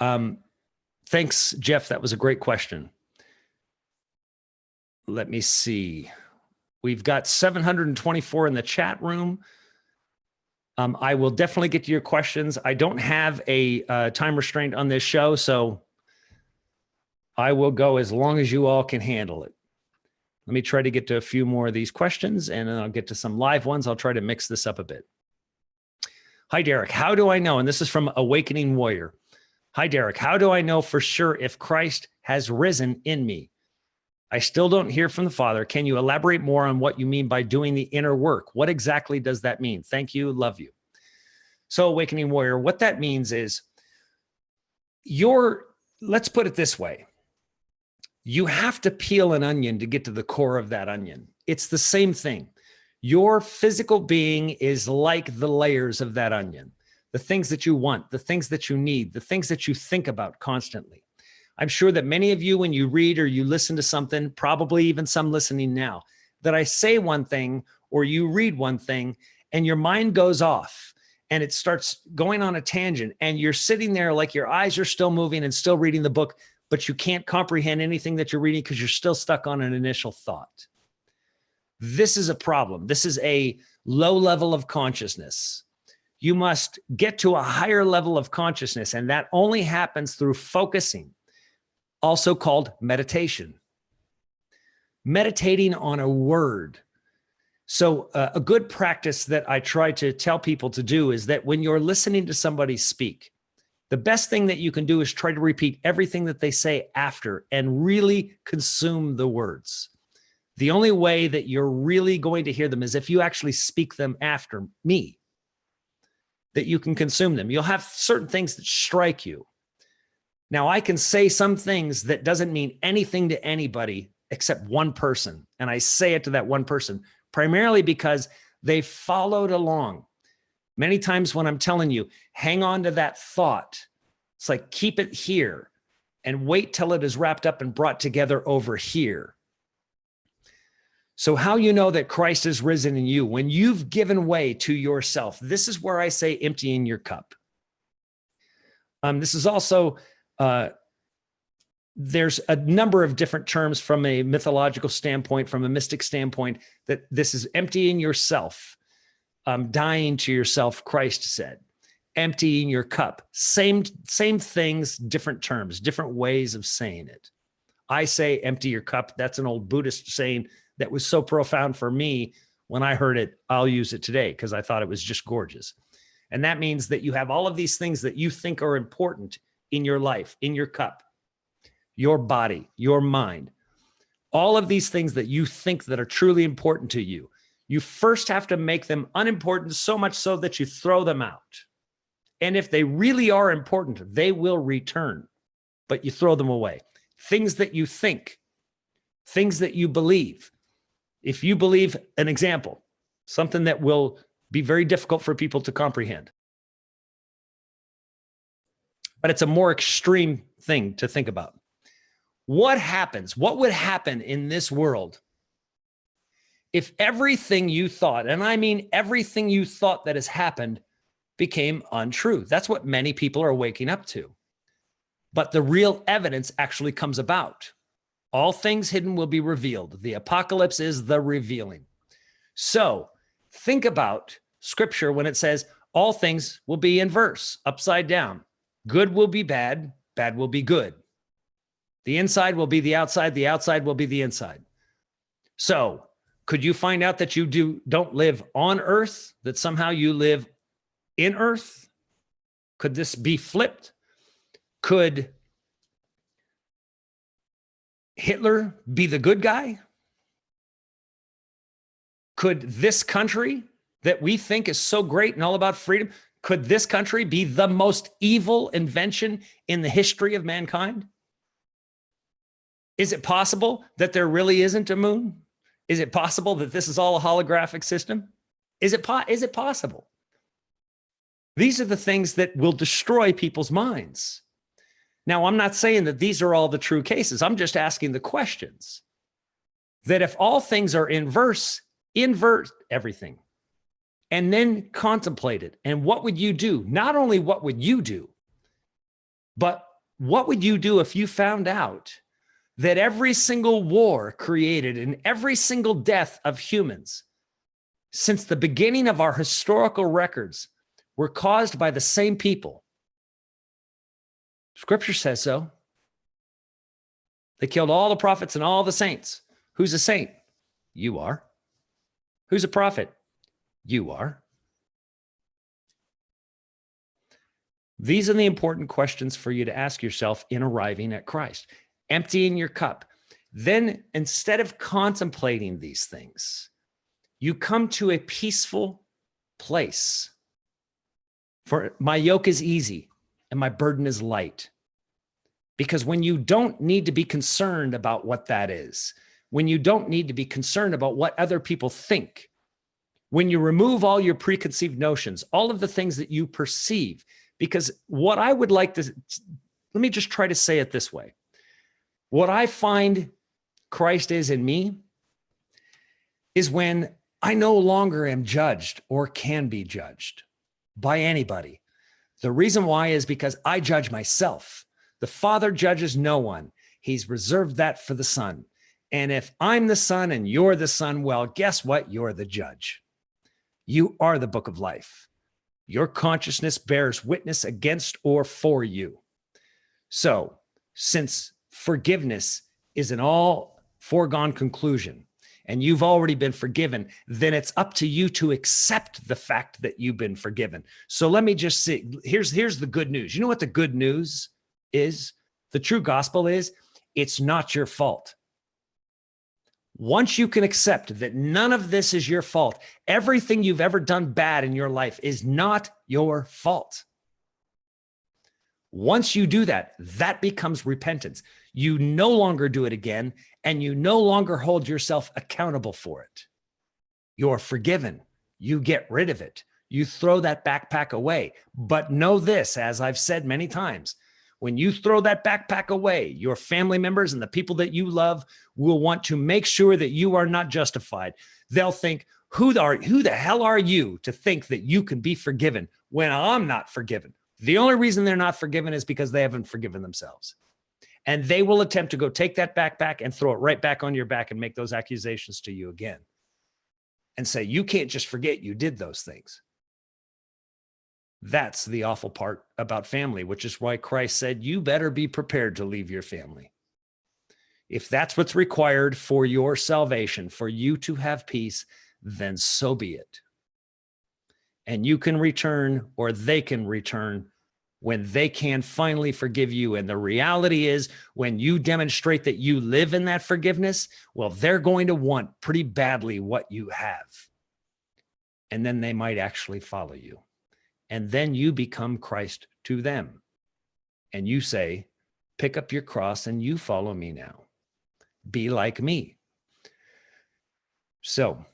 thanks, Jeff. That was a great question. Let me see. We've got 724 in the chat room. I will definitely get to your questions. I don't have a time restraint on this show, so I will go as long as you all can handle it. Let me try to get to a few more of these questions, and then I'll get to some live ones. I'll try to mix this up a bit. Hi, Derek. How do I know? And this is from Awakening Warrior. Hi, Derek. How do I know for sure if Christ has risen in me? I still don't hear from the Father. Can you elaborate more on what you mean by doing the inner work? What exactly does that mean? Thank you. Love you. So, Awakening Warrior, what that means is let's put it this way. You have to peel an onion to get to the core of that onion. It's the same thing. Your physical being is like the layers of that onion, the things that you want, the things that you need, the things that you think about constantly. I'm sure that many of you, when you read or you listen to something, probably even some listening now, that I say one thing or you read one thing and your mind goes off and it starts going on a tangent and you're sitting there like your eyes are still moving and still reading the book, but you can't comprehend anything that you're reading because you're still stuck on an initial thought. This is a problem. This is a low level of consciousness. You must get to a higher level of consciousness, and that only happens through focusing, also called meditation. Meditating on a word. So a good practice that I try to tell people to do is that when you're listening to somebody speak, the best thing that you can do is try to repeat everything that they say after and really consume the words. The only way that you're really going to hear them is if you actually speak them after me, that you can consume them. You'll have certain things that strike you. Now, I can say some things that doesn't mean anything to anybody except one person. And I say it to that one person, primarily because they followed along. Many times when I'm telling you, hang on to that thought, it's like, keep it here and wait till it is wrapped up and brought together over here. So how you know that Christ is risen in you, when you've given way to yourself, this is where I say emptying your cup. This is also, there's a number of different terms from a mythological standpoint, from a mystic standpoint, that this is emptying yourself, dying to yourself, Christ said. Emptying your cup. Same things, different terms, different ways of saying it. I say empty your cup. That's an old Buddhist saying that was so profound for me. When I heard it, I'll use it today because I thought it was just gorgeous. And that means that you have all of these things that you think are important in your life, in your cup, your body, your mind, all of these things that you think that are truly important to you. You first have to make them unimportant, so much so that you throw them out. And if they really are important, they will return, but you throw them away. Things that you think things that you believe. If you believe, an example, something that will be very difficult for people to comprehend, but it's a more extreme thing to think about. What happens? What would happen in this world if everything you thought, and I mean everything you thought that has happened, became untrue? That's what many people are waking up to. But the real evidence actually comes about. All things hidden will be revealed. The apocalypse is the revealing. So think about scripture when it says all things will be inverse, upside down. Good will be bad, bad will be good. The inside will be the outside will be the inside. So could you find out that you don't live on earth, that somehow you live in earth? Could this be flipped? Could Hitler be the good guy? Could this country that we think is so great and all about freedom, could this country be the most evil invention in the history of mankind? Is it possible that there really isn't a moon? Is it possible that this is all a holographic system? Is it possible? These are the things that will destroy people's minds. Now, I'm not saying that these are all the true cases. I'm just asking the questions. That if all things are inverse, invert everything and then contemplate it. And what would you do? Not only what would you do, but what would you do if you found out that every single war created and every single death of humans since the beginning of our historical records were caused by the same people? Scripture says so. They killed all the prophets and all the saints. Who's a saint? You are. Who's a prophet? You are. These are the important questions for you to ask yourself in arriving at Christ. Emptying your cup. Then, instead of contemplating these things, you come to a peaceful place. For my yoke is easy and my burden is light. Because when you don't need to be concerned about what that is, when you don't need to be concerned about what other people think, when you remove all your preconceived notions, all of the things that you perceive, because what I would like to, let me just try to say it this way. What I find Christ is in me is when I no longer am judged or can be judged by anybody. The reason why is because I judge myself. The Father judges no one. He's reserved that for the Son. And if I'm the Son and you're the Son, well, guess what? You're the judge. You are the book of life. Your consciousness bears witness against or for you. So, since forgiveness is an all foregone conclusion, and you've already been forgiven, then it's up to you to accept the fact that you've been forgiven. So let me just say, here's the good news. You know what the good news is? The true gospel is, it's not your fault. Once you can accept that none of this is your fault, everything you've ever done bad in your life is not your fault. Once you do that, that becomes repentance. You no longer do it again, and you no longer hold yourself accountable for it. You're forgiven. You get rid of it. You throw that backpack away. But know this, as I've said many times, when you throw that backpack away, your family members and the people that you love will want to make sure that you are not justified. They'll think, who the hell are you to think that you can be forgiven when I'm not forgiven? The only reason they're not forgiven is because they haven't forgiven themselves. And they will attempt to go take that backpack and throw it right back on your back and make those accusations to you again. And say, you can't just forget you did those things. That's the awful part about family, which is why Christ said, you better be prepared to leave your family. If that's what's required for your salvation, for you to have peace, then so be it. And you can return, or they can return, when they can finally forgive you. And the reality is, when you demonstrate that you live in that forgiveness, well, they're going to want pretty badly what you have. And then they might actually follow you. And then you become Christ to them. And you say, pick up your cross and you follow me now. be like me. So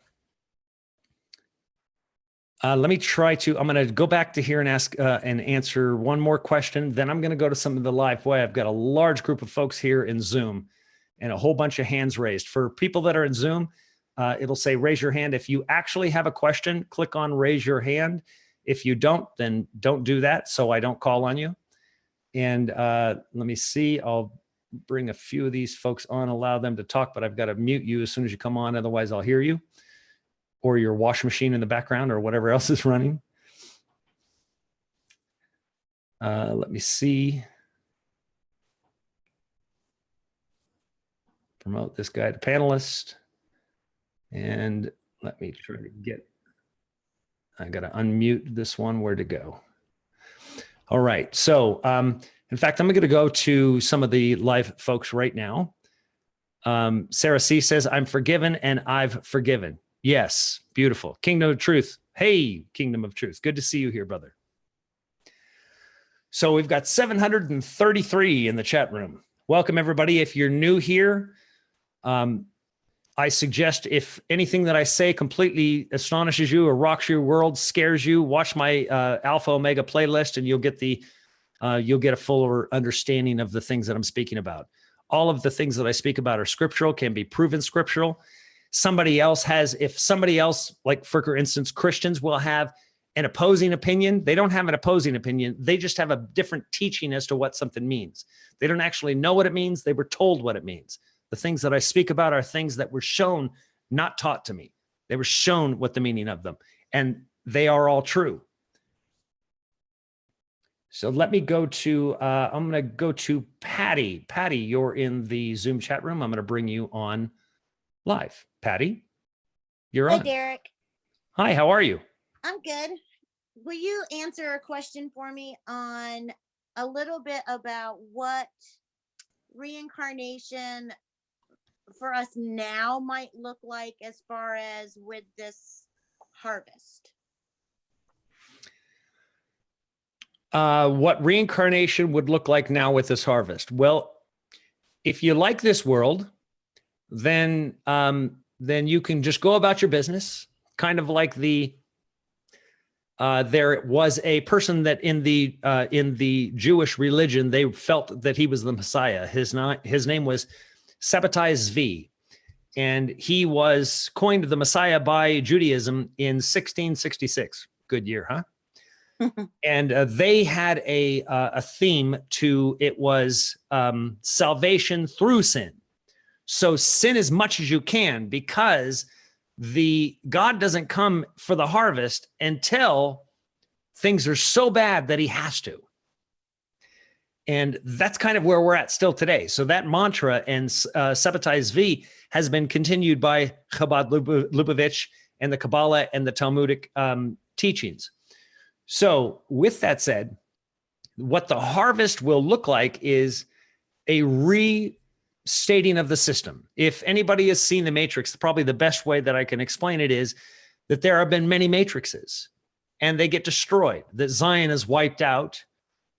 let me try to, I'm going to go back to here and ask and answer one more question. Then I'm going to go to some of the live. Boy, I've got a large group of folks here in Zoom and a whole bunch of hands raised. For people that are in Zoom, it'll say raise your hand. If you actually have a question, click on raise your hand. If you don't, then don't do that so I don't call on you. And let me see, I'll bring a few of these folks on, allow them to talk, but I've got to mute you as soon as you come on, otherwise I'll hear you, or your wash machine in the background or whatever else is running. Let me see. Promote this guy to panelist. And let me try to get, I got to unmute this one, where to go. All right. So, in fact, I'm going to go to some of the live folks right now. Sarah C says, I'm forgiven and I've forgiven. Yes. Beautiful. Kingdom of Truth. Hey, Kingdom of Truth. Good to see you here, brother. So we've got 733 in the chat room. Welcome, everybody. If you're new here, I suggest if anything that I say completely astonishes you or rocks your world, scares you, watch my Alpha Omega playlist, and you'll get a fuller understanding of the things that I'm speaking about. All of the things that I speak about are scriptural, can be proven scriptural. If somebody else, like for instance, Christians will have an opposing opinion. They don't have an opposing opinion. They just have a different teaching as to what something means. They don't actually know what it means. They were told what it means. The things that I speak about are things that were shown, not taught to me. They were shown what the meaning of them, and they are all true. So let me go to, I'm going to go to Patty. Patty, you're in the Zoom chat room. I'm going to bring you on live. Patty, you're on. Hi, Derek. Hi, how are you? I'm good. Will you answer a question for me on a little bit about what reincarnation for us now might look like as far as with this harvest? What reincarnation would look like now with this harvest? Well, if you like this world, then you can just go about your business, kind of like there was a person that in the Jewish religion, they felt that he was the Messiah. His name was Sabbatai Zvi, and he was coined the Messiah by Judaism in 1666. Good year, huh? And they had a theme to it was salvation through sin. So sin as much as you can, because God doesn't come for the harvest until things are so bad that he has to. And that's kind of where we're at still today. So that mantra and Sabbatai Zvi has been continued by Chabad Lubavitch and the Kabbalah and the Talmudic teachings. So with that said, what the harvest will look like is a restating of the system. If anybody has seen the Matrix, probably the best way that I can explain it is that there have been many matrices and they get destroyed, that Zion is wiped out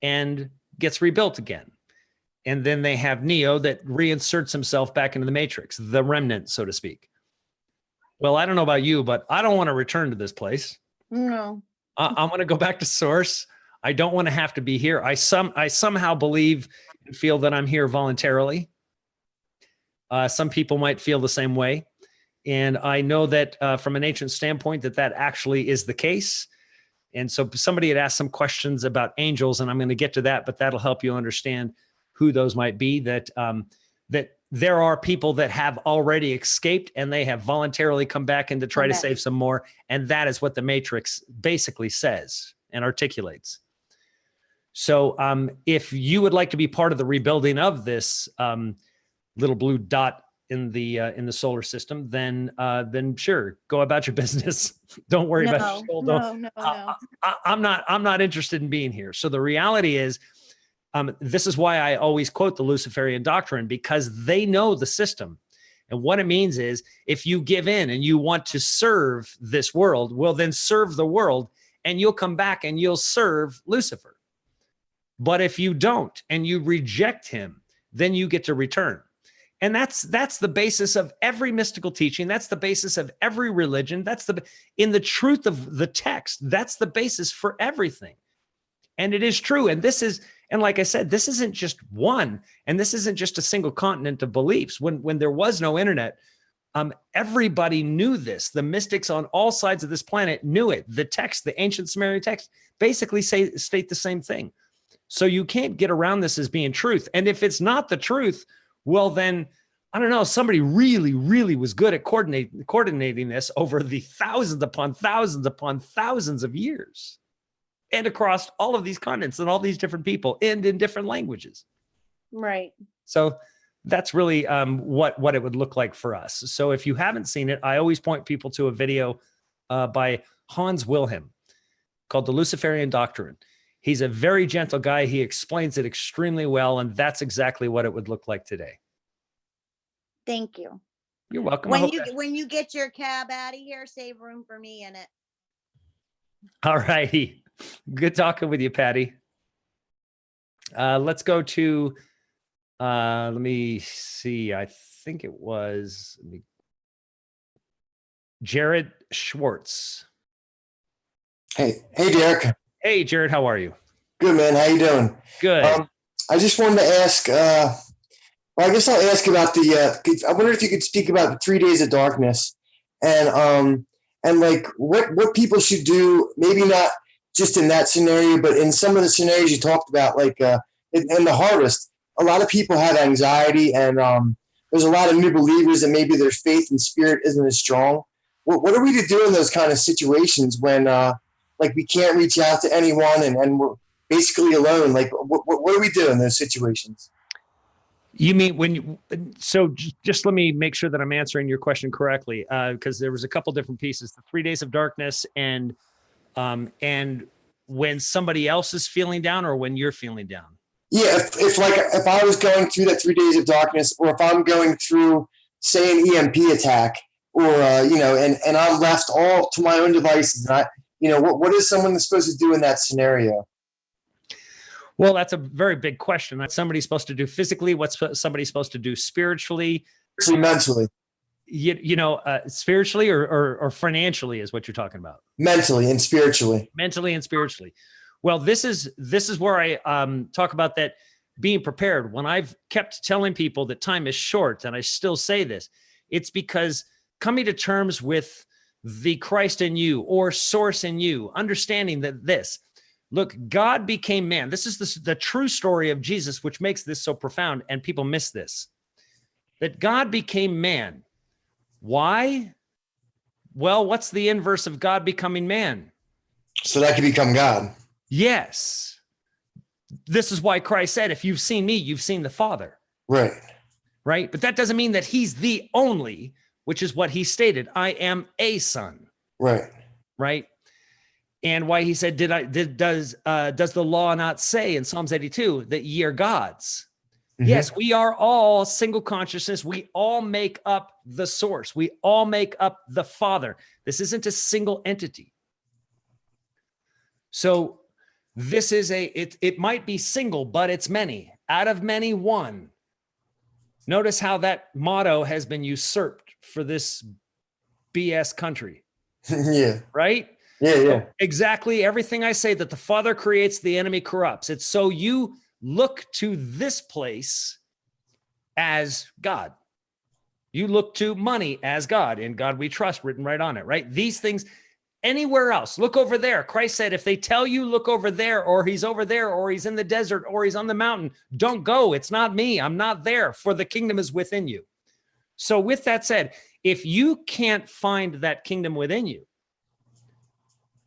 and gets rebuilt again. And then they have Neo that reinserts himself back into the Matrix, the remnant, so to speak. Well, I don't know about you, but I don't want to return to this place. No. I want to go back to source. I don't want to have to be here. I somehow believe and feel that I'm here voluntarily. Some people might feel the same way. And I know that from an ancient standpoint that actually is the case. And so somebody had asked some questions about angels, and I'm going to get to that, but that'll help you understand who those might be, that there are people that have already escaped and they have voluntarily come back in to try to save some more. And that is what the Matrix basically says and articulates. So if you would like to be part of the rebuilding of this little blue dot in the solar system, then sure, go about your business. Don't worry about your soul. No. I'm not interested in being here. So the reality is, this is why I always quote the Luciferian doctrine, because they know the system. And what it means is if you give in and you want to serve this world, well, then serve the world and you'll come back and you'll serve Lucifer. But if you don't and you reject him, then you get to return. And that's the basis of every mystical teaching. That's the basis of every religion. In the truth of the text, that's the basis for everything. And it is true. And like I said, this isn't just one, and this isn't just a single continent of beliefs. When there was no internet, everybody knew this. The mystics on all sides of this planet knew it. The text, the ancient Sumerian text, basically state the same thing. So you can't get around this as being truth. And if it's not the truth, well, then, I don't know, somebody really, really was good at coordinating this over the thousands upon thousands of years, and across all of these continents and all these different people and in different languages. Right. So that's really what it would look like for us. So if you haven't seen it, I always point people to a video by Hans Wilhelm called The Luciferian Doctrine. He's a very gentle guy. He explains it extremely well, and that's exactly what it would look like today. Thank you. You're welcome. When you get your cab out of here, save room for me in it. All righty. Good talking with you, Patty. Let's go to, let me see. I think it was Jared Schwartz. Hey, Derek. Hey, Jared, how are you? Good, man. How you doing? Good. I just wanted to ask, well, I guess I'll ask about I wonder if you could speak about the 3 days of darkness and like what people should do, maybe not just in that scenario, but in some of the scenarios you talked about, like in the harvest, a lot of people have anxiety, and there's a lot of new believers and maybe their faith and spirit isn't as strong. What are we to do in those kind of situations when like we can't reach out to anyone and we're basically alone? Like what do we do in those situations? You mean so just let me make sure that I'm answering your question correctly, because there was a couple different pieces, the 3 days of darkness and when somebody else is feeling down or when you're feeling down. Yeah. If I was going through that 3 days of darkness, or if I'm going through, say, an EMP attack, or, and I'm left all to my own devices, and what is someone supposed to do in that scenario? Well, that's a very big question. What somebody's supposed to do physically, what's somebody supposed to do spiritually, mentally, spiritually or financially is what you're talking about. Mentally and spiritually. Well, this is where I talk about that being prepared. When I've kept telling people that time is short, and I still say this, it's because coming to terms with the Christ in you or source in you, understanding that look, God became man. This is the true story of Jesus, which makes this so profound, and people miss this, that God became man. Why? Well, what's the inverse of God becoming man? So that could become God. Yes. This is why Christ said, if you've seen me, you've seen the Father. Right. But that doesn't mean that he's the only, which is what he stated. I am a son. Right. And why he said, does the law not say in Psalms 82 that ye are gods? Mm-hmm. Yes, we are all single consciousness. We all make up the source. We all make up the Father. This isn't a single entity. So this is it might be single, but it's many. Out of many, one. Notice how that motto has been usurped for this BS country. Yeah. Right? Yeah. So exactly everything I say, that the Father creates, the enemy corrupts. It's so you look to this place as God. You look to money as God. In God we trust, written right on it, right? These things, anywhere else, look over there. Christ said, if they tell you look over there, or he's over there, or he's in the desert, or he's on the mountain, don't go. It's not me. I'm not there, for the kingdom is within you. So with that said, if you can't find that kingdom within you,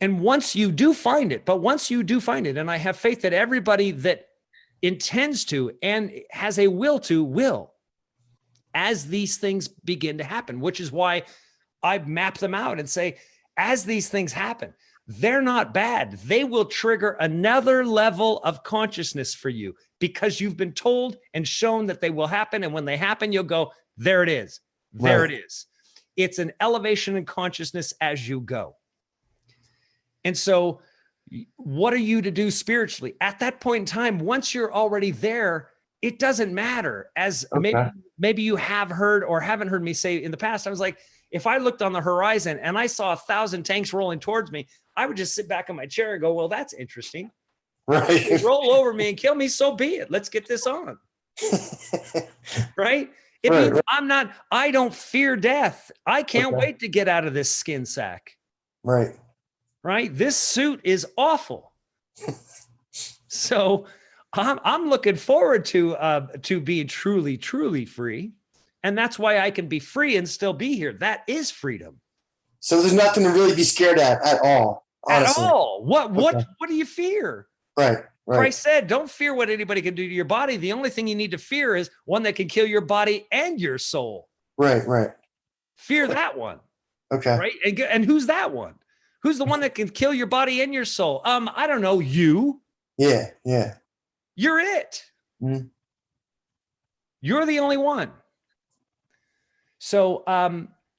and once you do find it, and I have faith that everybody that intends to and has a will to will, as these things begin to happen, which is why I map them out and say, as these things happen, they're not bad. They will trigger another level of consciousness for you, because you've been told and shown that they will happen. And when they happen, you'll go, there it is. There it is. It's an elevation in consciousness as you go. And so what are you to do spiritually? At that point in time, once you're already there, it doesn't matter. As Okay. maybe you have heard or haven't heard me say in the past, I was like, if I looked on the horizon and I saw 1,000 tanks rolling towards me, I would just sit back in my chair and go, well, that's interesting. Right. They roll over me and kill me, so be it. Let's get this on. Right? It Right, means right. I don't fear death. I can't Okay. wait to get out of this skin sack. Right. Right? This suit is awful. So I'm looking forward to being truly, truly free. And that's why I can be free and still be here. That is freedom. So there's nothing to really be scared at all, honestly. At all. What Okay. do you fear? Right. Right. Christ said, don't fear what anybody can do to your body. The only thing you need to fear is one that can kill your body and your soul. Right. Right. Fear that one. Okay. Right? And who's that one? Who's the one that can kill your body and your soul? I don't know. You. Yeah. Yeah. You're it. Mhm. You're the only one. So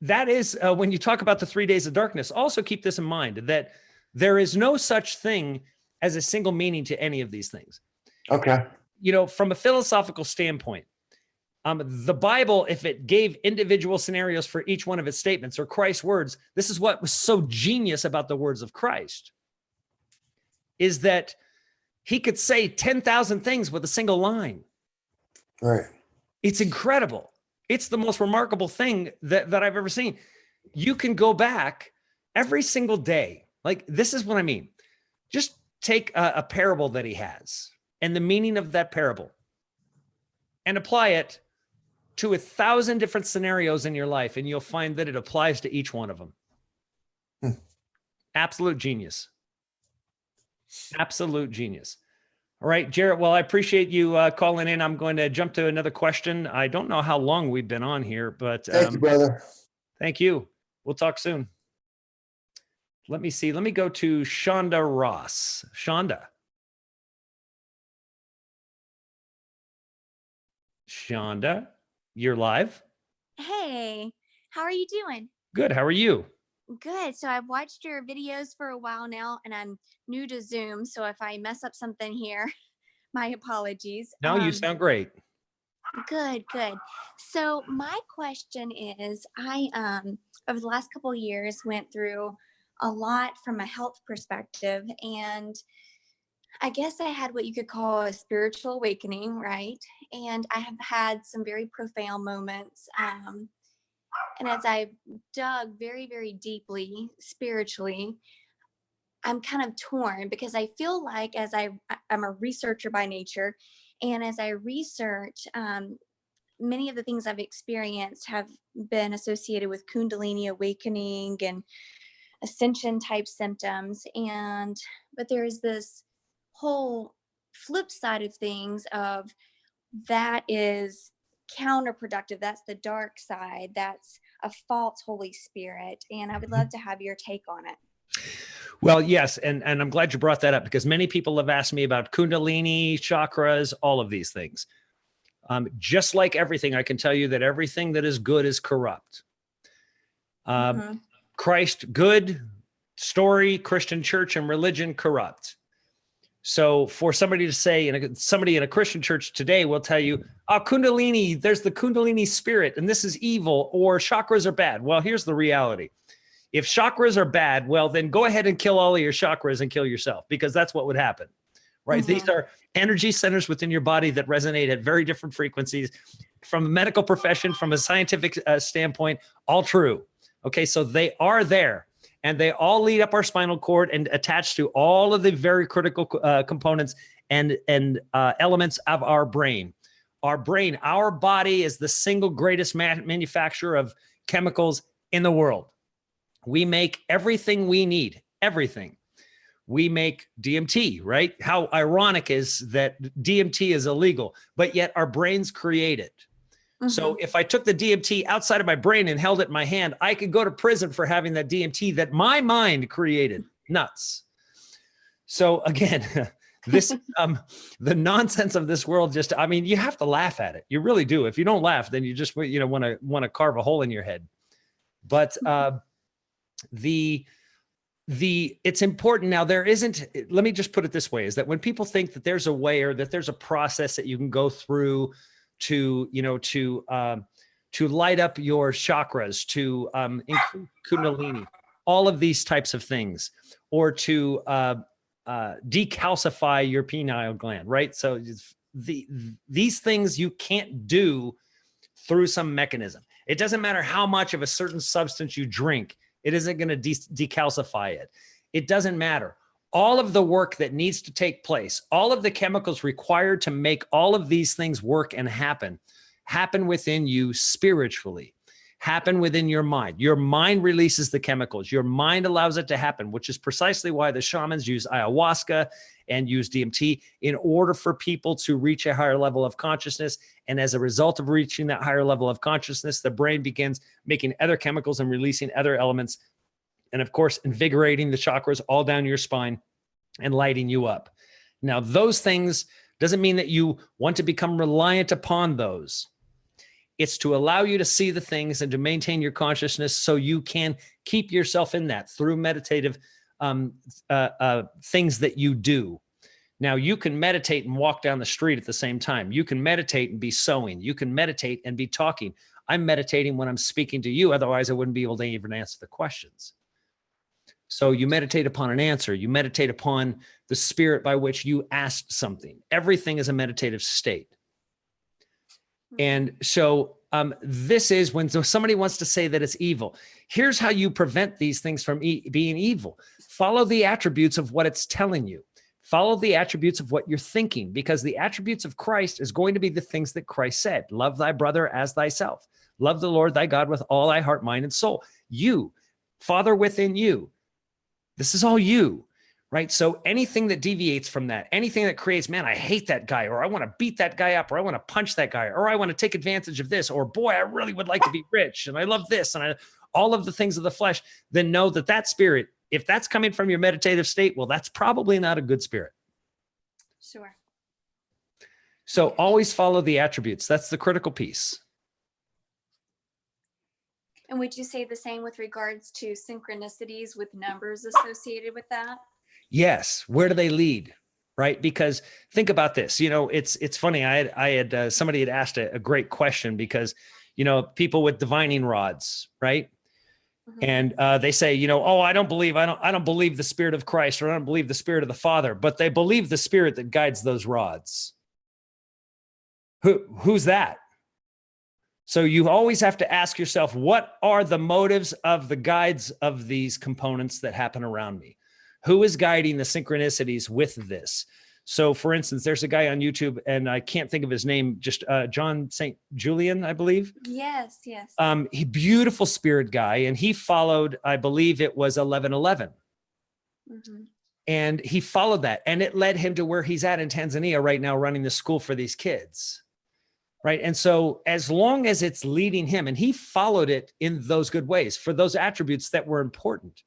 that is when you talk about the 3 days of darkness, also keep this in mind, that there is no such thing as a single meaning to any of these things. Okay. You know, from a philosophical standpoint, the Bible, if it gave individual scenarios for each one of its statements or Christ's words, this is what was so genius about the words of Christ, is that he could say 10,000 things with a single line. Right. It's incredible. It's the most remarkable thing that I've ever seen. You can go back every single day. Like, this is what I mean. Just take a parable that he has and the meaning of that parable and apply it to 1,000 different scenarios in your life, and you'll find that it applies to each one of them. Absolute genius. Absolute genius. All right, Jarrett. Well, I appreciate you calling in. I'm going to jump to another question. I don't know how long we've been on here, but Thank you, brother. thank you. We'll talk soon. Let me see. Let me go to Shonda Ross. Shonda. Shonda, you're live. Hey, how are you doing? Good. How are you? Good. So I've watched your videos for a while now, and I'm new to Zoom. So if I mess up something here, my apologies. No, you sound great. Good, good. So my question is, I over the last couple of years went through a lot from a health perspective, and I guess I had what you could call a spiritual awakening, right? And I have had some very profound moments. And as I've dug very, very deeply spiritually, I'm kind of torn because I feel like I'm a researcher by nature. And as I research, many of the things I've experienced have been associated with Kundalini awakening and ascension type symptoms. But there's this whole flip side of things of that is counterproductive. That's the dark side. That's a false Holy Spirit. And I would love to have your take on it. Well, yes. And I'm glad you brought that up, because many people have asked me about Kundalini, chakras, all of these things. Just like everything, I can tell you that everything that is good is corrupt. Christ, good. Story, Christian church and religion, corrupt. So for somebody to say, somebody in a Christian church today will tell you, oh, Kundalini, there's the Kundalini spirit, and this is evil, or chakras are bad. Well, here's the reality. If chakras are bad, well, then go ahead and kill all of your chakras and kill yourself, because that's what would happen, right? These are energy centers within your body that resonate at very different frequencies. From a medical profession, from a scientific standpoint, all true. Okay, so they are there. And they all lead up our spinal cord and attach to all of the very critical components and elements of our brain. Our brain, our body is the single greatest manufacturer of chemicals in the world. We make everything we need, everything. We make DMT, right? How ironic is that DMT is illegal, but yet our brains create it. So if I took the DMT outside of my brain and held it in my hand, I could go to prison for having that DMT that my mind created. Nuts. So again, this the nonsense of this world, just, I mean, you have to laugh at it. You really do. If you don't laugh, then you just, want to carve a hole in your head. But the it's important. Now, there isn't, let me just put it this way, is that when people think that there's a way or that there's a process that you can go through to, to light up your chakras, to increase kundalini, all of these types of things, or to decalcify your pineal gland, right? So these things you can't do through some mechanism. It doesn't matter how much of a certain substance you drink, it isn't going to decalcify it. It doesn't matter. All of the work that needs to take place, all of the chemicals required to make all of these things work and happen within you spiritually, happen within your mind. Your mind releases the chemicals. Your mind allows it to happen, which is precisely why the shamans use ayahuasca and use DMT in order for people to reach a higher level of consciousness. And as a result of reaching that higher level of consciousness, the brain begins making other chemicals and releasing other elements. And of course, invigorating the chakras all down your spine and lighting you up. Now, those things doesn't mean that you want to become reliant upon those. It's to allow you to see the things and to maintain your consciousness so you can keep yourself in that through meditative things that you do. Now, you can meditate and walk down the street at the same time. You can meditate and be sewing. You can meditate and be talking. I'm meditating when I'm speaking to you. Otherwise, I wouldn't be able to even answer the questions. So you meditate upon an answer. You meditate upon the spirit by which you asked something. Everything is a meditative state. And so this is when somebody wants to say that it's evil. Here's how you prevent these things from being evil. Follow the attributes of what it's telling you. Follow the attributes of what you're thinking, because the attributes of Christ is going to be the things that Christ said. Love thy brother as thyself. Love the Lord thy God with all thy heart, mind, and soul. You, Father within you. This is all you, right? So anything that deviates from that, anything that creates, man, I hate that guy, or I want to beat that guy up, or I want to punch that guy, or I want to take advantage of this, or boy, I really would like to be rich, and I love this, and all of the things of the flesh, then know that that spirit, if that's coming from your meditative state, well, that's probably not a good spirit. Sure. So always follow the attributes. That's the critical piece. And would you say the same with regards to synchronicities with numbers associated with that? Yes. Where do they lead? Right? Because think about this, it's funny. I had somebody had asked a great question, because, people with divining rods, right? Mm-hmm. And they say, oh, I don't believe the spirit of Christ, or I don't believe the spirit of the Father, but they believe the spirit that guides those rods. Who's that? So you always have to ask yourself, what are the motives of the guides of these components that happen around me? Who is guiding the synchronicities with this? So for instance, there's a guy on YouTube, and I can't think of his name, just John St. Julian, I believe. Yes. He beautiful spirit guy. And he followed, I believe it was 1111. Mm-hmm. And he followed that, and it led him to where he's at in Tanzania right now, running the school for these kids. Right. And so as long as it's leading him, and he followed it in those good ways for those attributes that were important,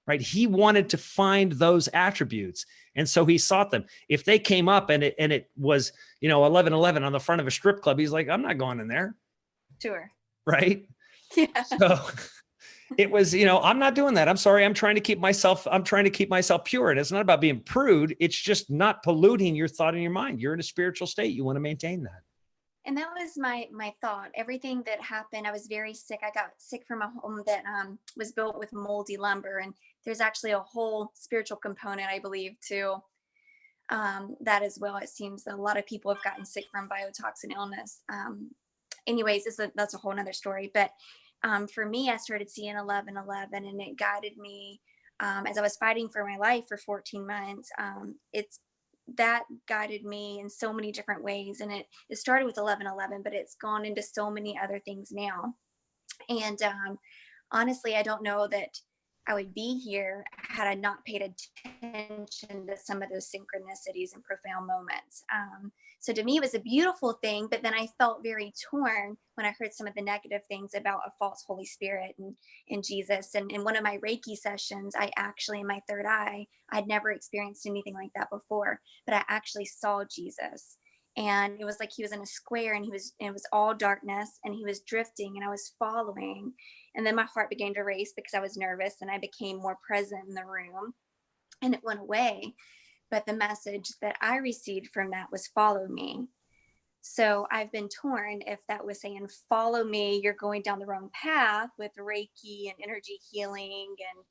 right? He wanted to find those attributes. And so he sought them. If they came up and it was, 1111 on the front of a strip club, he's like, I'm not going in there. Sure. Right. Yeah. So it was, I'm not doing that. I'm sorry. I'm trying to keep myself pure. And it's not about being prude. It's just not polluting your thought and your mind. You're in a spiritual state. You want to maintain that. And that was my thought. Everything that happened, I was very sick. I got sick from a home that was built with moldy lumber. And there's actually a whole spiritual component, I believe, to that as well. It seems that a lot of people have gotten sick from biotoxin illness. Anyways, that's a whole nother story. But for me, I started seeing 1111, and it guided me as I was fighting for my life for 14 months. That guided me in so many different ways. And it started with 1111, but it's gone into so many other things now. And honestly, I don't know that I would be here had I not paid attention to some of those synchronicities and profound moments. So to me, it was a beautiful thing, but then I felt very torn when I heard some of the negative things about a false Holy Spirit and Jesus. And in one of my Reiki sessions, I actually, in my third eye, I'd never experienced anything like that before, but I actually saw Jesus. And it was like he was in a square, and it was all darkness, and he was drifting, and I was following. And then my heart began to race because I was nervous, and I became more present in the room, and it went away. But the message that I received from that was follow me. So I've been torn if that was saying, follow me, you're going down the wrong path with Reiki and energy healing and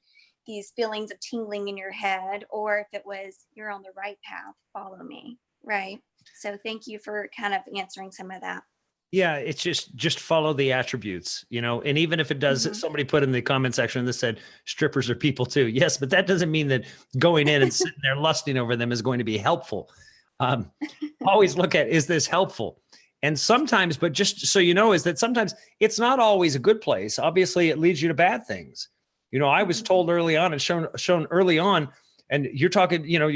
these feelings of tingling in your head, or if it was, you're on the right path, follow me. Right. So thank you for kind of answering some of that. Yeah, it's just follow the attributes, you know, and even if it does, Mhm. somebody put in the comment section that said strippers are people too. Yes, but that doesn't mean that going in and sitting there lusting over them is going to be helpful. Always look at, is this helpful? And sometimes, but just so you know, is that sometimes it's not always a good place. Obviously, it leads you to bad things. You know, I was told early on and shown early on, and you're talking, you know,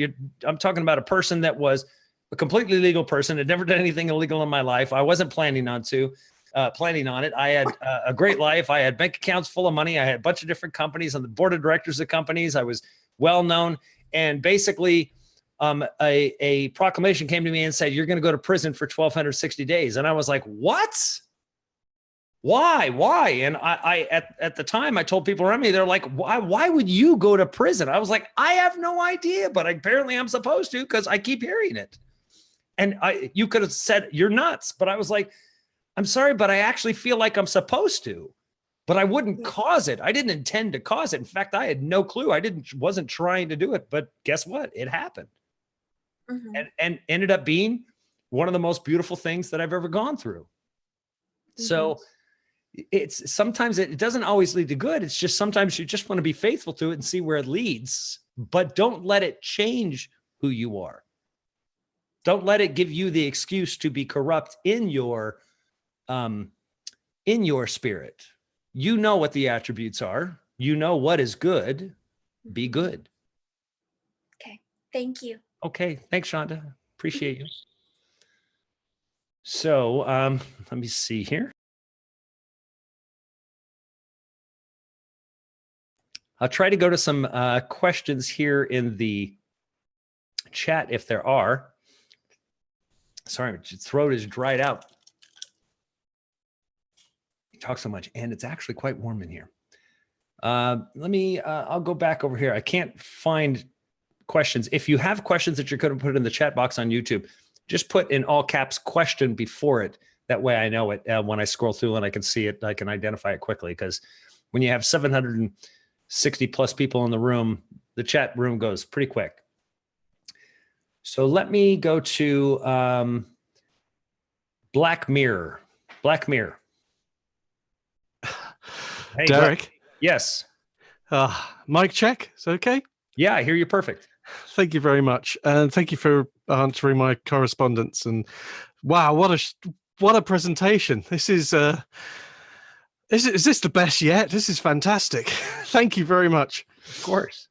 I'm talking about a person that was a completely legal person, had never done anything illegal in my life. I wasn't planning on it. I had a great life. I had bank accounts full of money. I had a bunch of different companies on the board of directors of companies. I was well known. And basically, a proclamation came to me and said, you're going to go to prison for 1,260 days. And I was like, what? Why? And I at the time, I told people around me, they're like, why would you go to prison? I was like, I have no idea, but apparently I'm supposed to because I keep hearing it. And you could have said you're nuts, but I was like, I'm sorry, but I actually feel like I'm supposed to, but I wouldn't cause it. I didn't intend to cause it. In fact, I had no clue. Wasn't trying to do it, but guess what? It happened. Mhm. And ended up being one of the most beautiful things that I've ever gone through. So it's sometimes it doesn't always lead to good. It's just sometimes you just want to be faithful to it and see where it leads, but don't let it change who you are. Don't let it give you the excuse to be corrupt in your spirit. You know what the attributes are. You know what is good. Be good. Okay. Thank you. Okay. Thanks, Shonda. Appreciate you. So let me see here. I'll try to go to some questions here in the chat if there are. Sorry, my throat is dried out. You talk so much, and it's actually quite warm in here. I'll go back over here. I can't find questions. If you have questions that you're going to put in the chat box on YouTube, just put in all caps question before it. That way I know it when I scroll through and I can see it, I can identify it quickly. Because when you have 760 plus people in the room, the chat room goes pretty quick. So let me go to Black Mirror. Black Mirror. Hey, Derek. Black. Yes. Mic check. Is that okay? Yeah, I hear you perfect. Thank you very much, and thank you for answering my correspondence. And wow, what a presentation! This is this the best yet? This is fantastic. Thank you very much. Of course.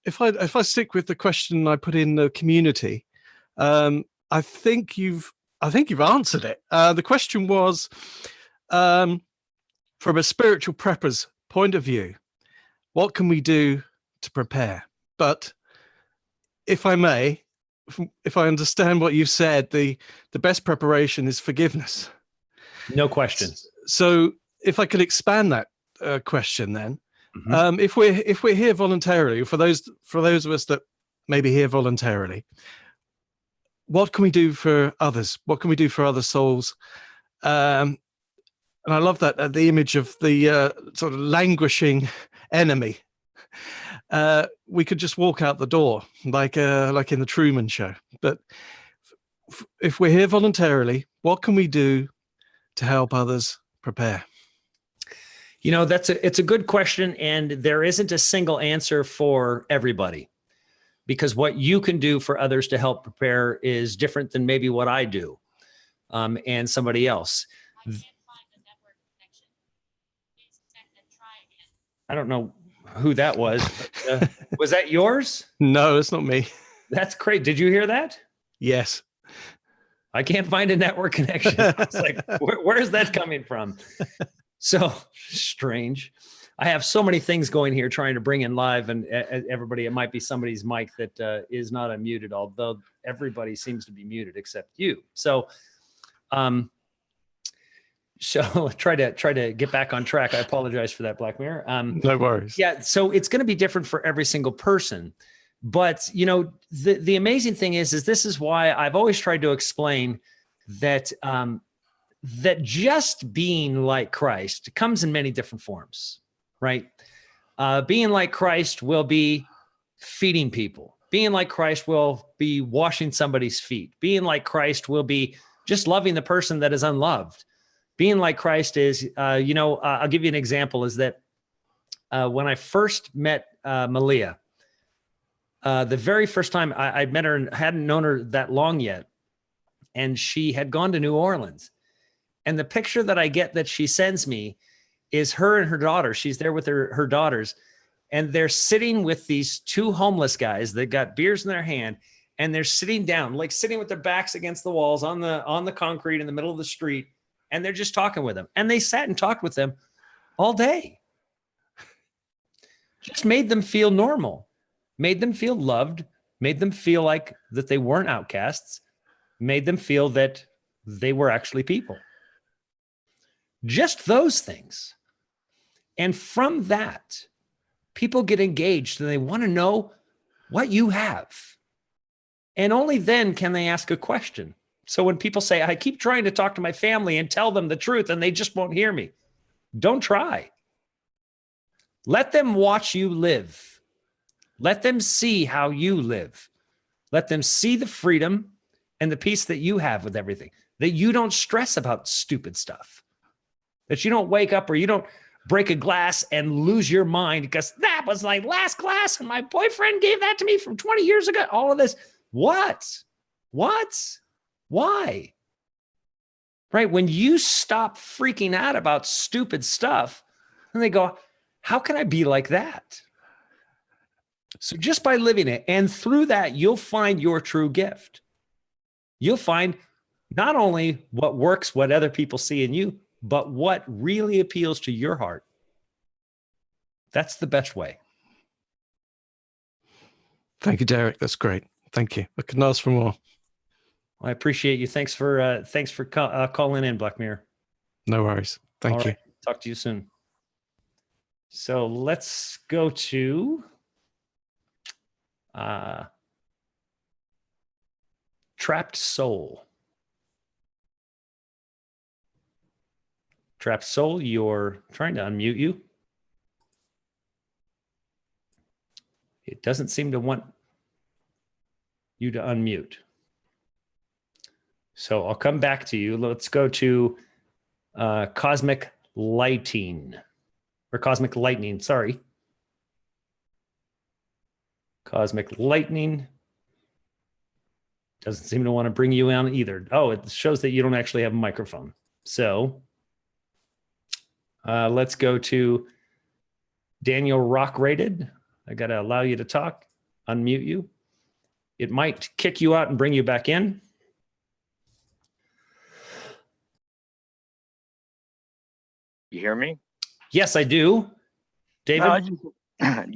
If I stick with the question I put in the community, I think you've answered it. The question was, from a spiritual prepper's point of view, what can we do to prepare? But if I may, if I understand what you've said, the best preparation is forgiveness. No question. So if I could expand that question, then, Mhm. if we're here voluntarily, for those of us that may be here voluntarily, what can we do for others? What can we do for other souls? And I love that the image of the sort of languishing enemy. We could just walk out the door like in the Truman Show. But if we're here voluntarily, what can we do to help others prepare? You know, it's a good question, and there isn't a single answer for everybody, because what you can do for others to help prepare is different than maybe what I do, and somebody else. I don't know who that was. But, was that yours? No, it's not me. That's great. Did you hear that? Yes. I can't find a network connection. I was like, where is that coming from? So strange. I have so many things going here trying to bring in live, and everybody, it might be somebody's mic that is not unmuted, although everybody seems to be muted except you. So So try to get back on track. I apologize for that, Black Mirror. No worries. Yeah, so it's going to be different for every single person. But you know, the amazing thing is this is why I've always tried to explain that that just being like Christ comes in many different forms, right? Being like Christ will be feeding people. Being like Christ will be washing somebody's feet. Being like Christ will be just loving the person that is unloved. Being like Christ is, I'll give you an example. Is that when I first met Malia, the very first time I met her and hadn't known her that long yet, and she had gone to New Orleans. And the picture that I get that she sends me is her and her daughter. She's there with her daughters, and they're sitting with these two homeless guys that got beers in their hand, and they're sitting down, like sitting with their backs against the walls on the concrete in the middle of the street, and they're just talking with them. And they sat and talked with them all day. Just made them feel normal, made them feel loved, made them feel like that they weren't outcasts, made them feel that they were actually people. Just those things. And from that, people get engaged and they want to know what you have. And only then can they ask a question. So when people say, I keep trying to talk to my family and tell them the truth and they just won't hear me, don't try. Let them watch you live. Let them see how you live. Let them see the freedom and the peace that you have with everything, that you don't stress about stupid stuff, that you don't wake up or you don't break a glass and lose your mind because that was my last glass and my boyfriend gave that to me from 20 years ago. All of this. What? Why? Right? When you stop freaking out about stupid stuff, and they go, how can I be like that? So just by living it, and through that, you'll find your true gift. You'll find not only what works, what other people see in you, but what really appeals to your heart. That's the best way. Thank you, Derek. That's great. Thank you. I couldn't ask for more. I appreciate you. Thanks for calling in, Black Mirror. No worries. Thank All you. right. Talk to you soon. So let's go to Trapped Soul. Trapped Soul, you're trying to unmute you. It doesn't seem to want you to unmute. So I'll come back to you. Let's go to Cosmic Lightning. Sorry. Cosmic Lightning. Doesn't seem to want to bring you on either. Oh, it shows that you don't actually have a microphone. So let's go to Daniel Rock Rated. I got to allow you to talk, unmute you. It might kick you out and bring you back in. You hear me? Yes, I do. David?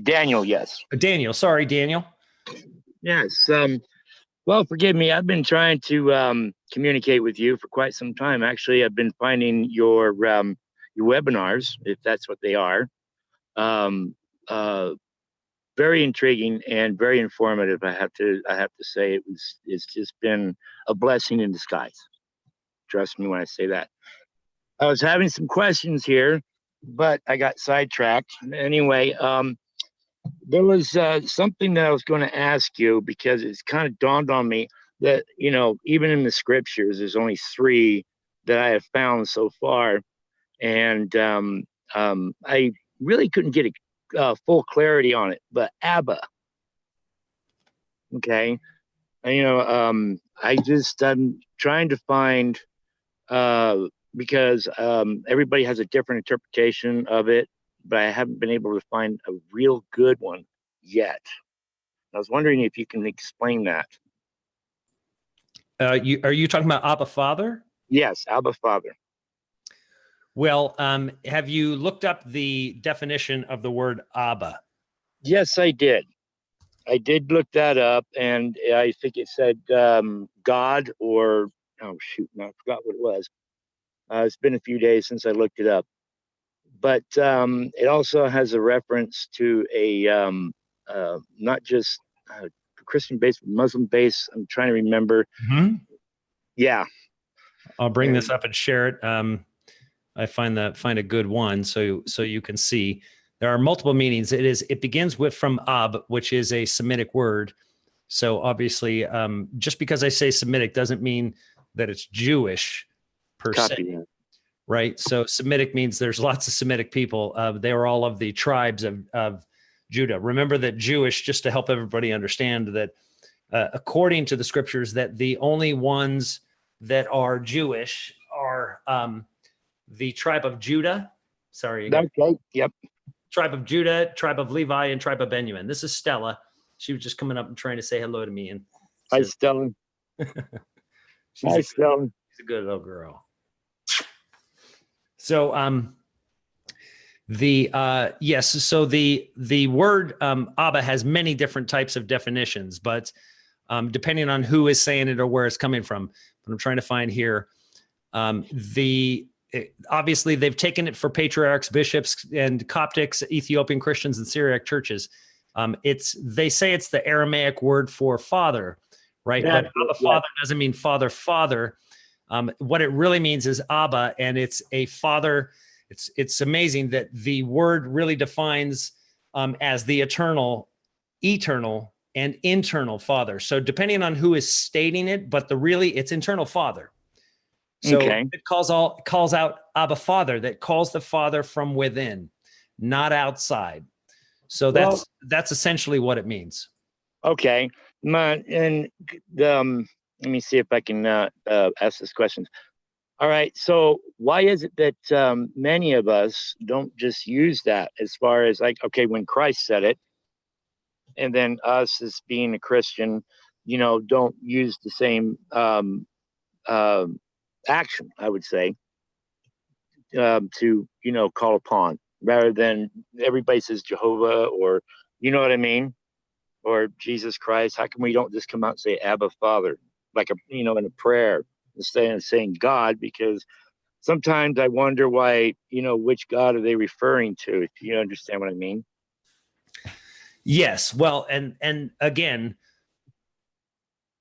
Daniel, yes. Daniel, sorry, Daniel. Yes. Well, forgive me. I've been trying to communicate with you for quite some time. Actually, I've been finding your webinars, if that's what they are, very intriguing and very informative. I have to say it's just been a blessing in disguise. Trust me when I say that. I was having some questions here, but I got sidetracked. Anyway, there was something that I was going to ask you because it's kind of dawned on me that, you know, even in the scriptures, there's only 3 that I have found so far. And I really couldn't get a full clarity on it, but Abba. Okay. And, you know, I'm trying to find, because everybody has a different interpretation of it, but I haven't been able to find a real good one yet. I was wondering if you can explain that. Are you talking about Abba Father? Yes, Abba Father. Well, have you looked up the definition of the word Abba? Yes, I did. I did look that up, and I think it said God, or, oh shoot, no, I forgot what it was. It's been a few days since I looked it up, but it also has a reference to a not just Christian base, but Muslim base. I'm trying to remember. Yeah, I'll bring this up and share it. I find a good one so you can see there are multiple meanings. It begins with from ab, which is a Semitic word. So obviously, just because I say Semitic doesn't mean that it's Jewish per se, copy that. right? So Semitic means there's lots of Semitic people. They were all of the tribes of Judah. Remember that Jewish, just to help everybody understand that according to the scriptures, that the only ones that are Jewish are the tribe of Judah. Sorry. Okay. Yep. Tribe of Judah, tribe of Levi, and tribe of Benjamin. This is Stella. She was just coming up and trying to say hello to me. And Hi, says, Stella. she's, Hi, a, Stella. she's a good little girl. So the word Abba has many different types of definitions, but depending on who is saying it or where it's coming from. But I'm trying to find here. Obviously they've taken it for patriarchs, bishops, and Coptics, Ethiopian Christians, and Syriac churches. They say it's the Aramaic word for father, right? Yeah, But Abba father doesn't mean father. What it really means is Abba, and it's a father. It's amazing that the word really defines as the eternal, and internal father. So depending on who is stating it, but it's internal father. So Okay. it calls out Abba Father, that calls the Father from within, not outside. So that's essentially what it means. Okay. Let me see if I can ask this question. All right. So why is it that many of us don't just use that as far as like, okay, when Christ said it, and then us as being a Christian, don't use the same action, I would say, to, call upon, rather than everybody says Jehovah, or, you know what I mean? Or Jesus Christ. How come we don't just come out and say Abba Father, like in a prayer, instead of saying God? Because sometimes I wonder why, which God are they referring to, if you understand what I mean? Yes. Well, and again,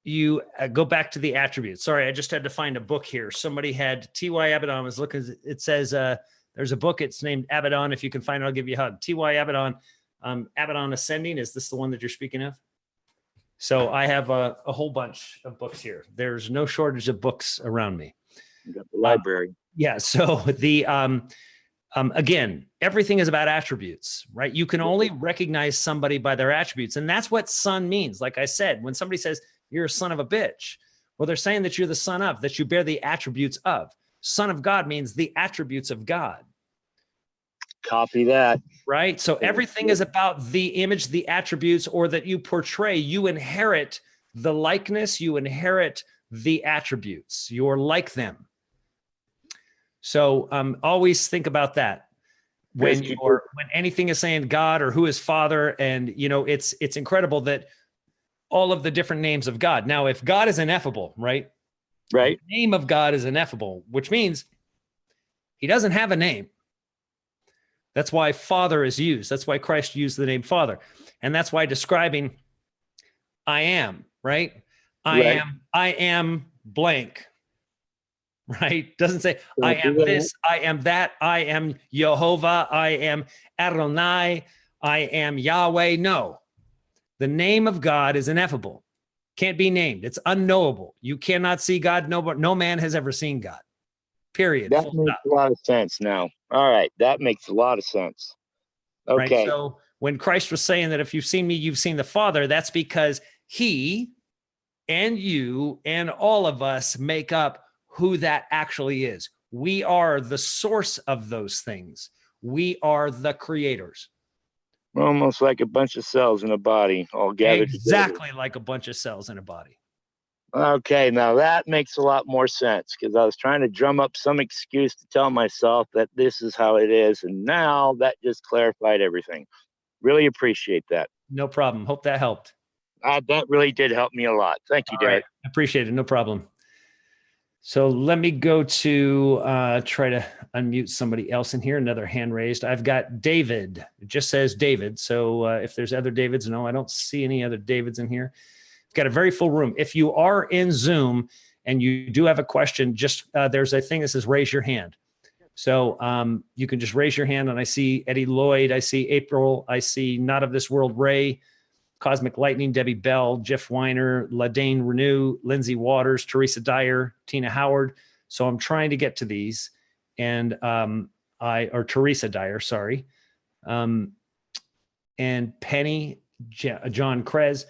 you go back to the attributes. Sorry, I just had to find a book here. Somebody had T.Y. Abaddon was looking. It says there's a book. It's named Abaddon. If you can find it, I'll give you a hug. T.Y. Abaddon, Abaddon Ascending. Is this the one that you're speaking of? So I have a whole bunch of books here. There's no shortage of books around me. You got the library. Yeah. So the again, everything is about attributes, right? You can only recognize somebody by their attributes, and that's what son means. Like I said, when somebody says you're a son of a bitch, well, they're saying that you're the son of, that you bear the attributes of. Son of God means the attributes of God. Copy that. Right? So everything is about the image, the attributes, or that you portray. You inherit the likeness, you inherit the attributes. You're like them. So always think about that when anything is saying God or who is Father, and it's incredible that all of the different names of God. Now, if God is ineffable, right? Right. The name of God is ineffable, which means he doesn't have a name. That's why Father is used. That's why Christ used the name Father. And that's why describing I am, right? I am blank, right? Doesn't say I am this, I am that, I am Jehovah, I am Adonai, I am Yahweh. No, the name of God is ineffable. Can't be named. It's unknowable. You cannot see God. No man has ever seen God. Period. That makes a lot of sense now. All right. That makes a lot of sense. Okay. Right? So when Christ was saying that if you've seen me, you've seen the Father, that's because he and you and all of us make up who that actually is. We are the source of those things. We are the creators. Almost like a bunch of cells in a body all gathered exactly together. Like a bunch of cells in a body. Okay, now that makes a lot more sense, because I was trying to drum up some excuse to tell myself that this is how it is, and now that just clarified everything. Really appreciate that. No problem. Hope that helped. That really did help me a lot. Thank you, Derek. Right. Appreciate it. No problem. So let me go to try to unmute somebody else in here. Another hand raised. I've got David. It just says David. So if there's other Davids, no, I don't see any other Davids in here. We've got a very full room. If you are in Zoom and you do have a question, just there's a thing that says raise your hand. So you can just raise your hand. And I see Eddie Lloyd. I see April. I see Not of This World Ray, Cosmic Lightning, Debbie Bell, Jeff Weiner, LaDane Renew, Lindsay Waters, Teresa Dyer, Tina Howard. So I'm trying to get to these. And or Teresa Dyer, sorry. And Penny, John Krez.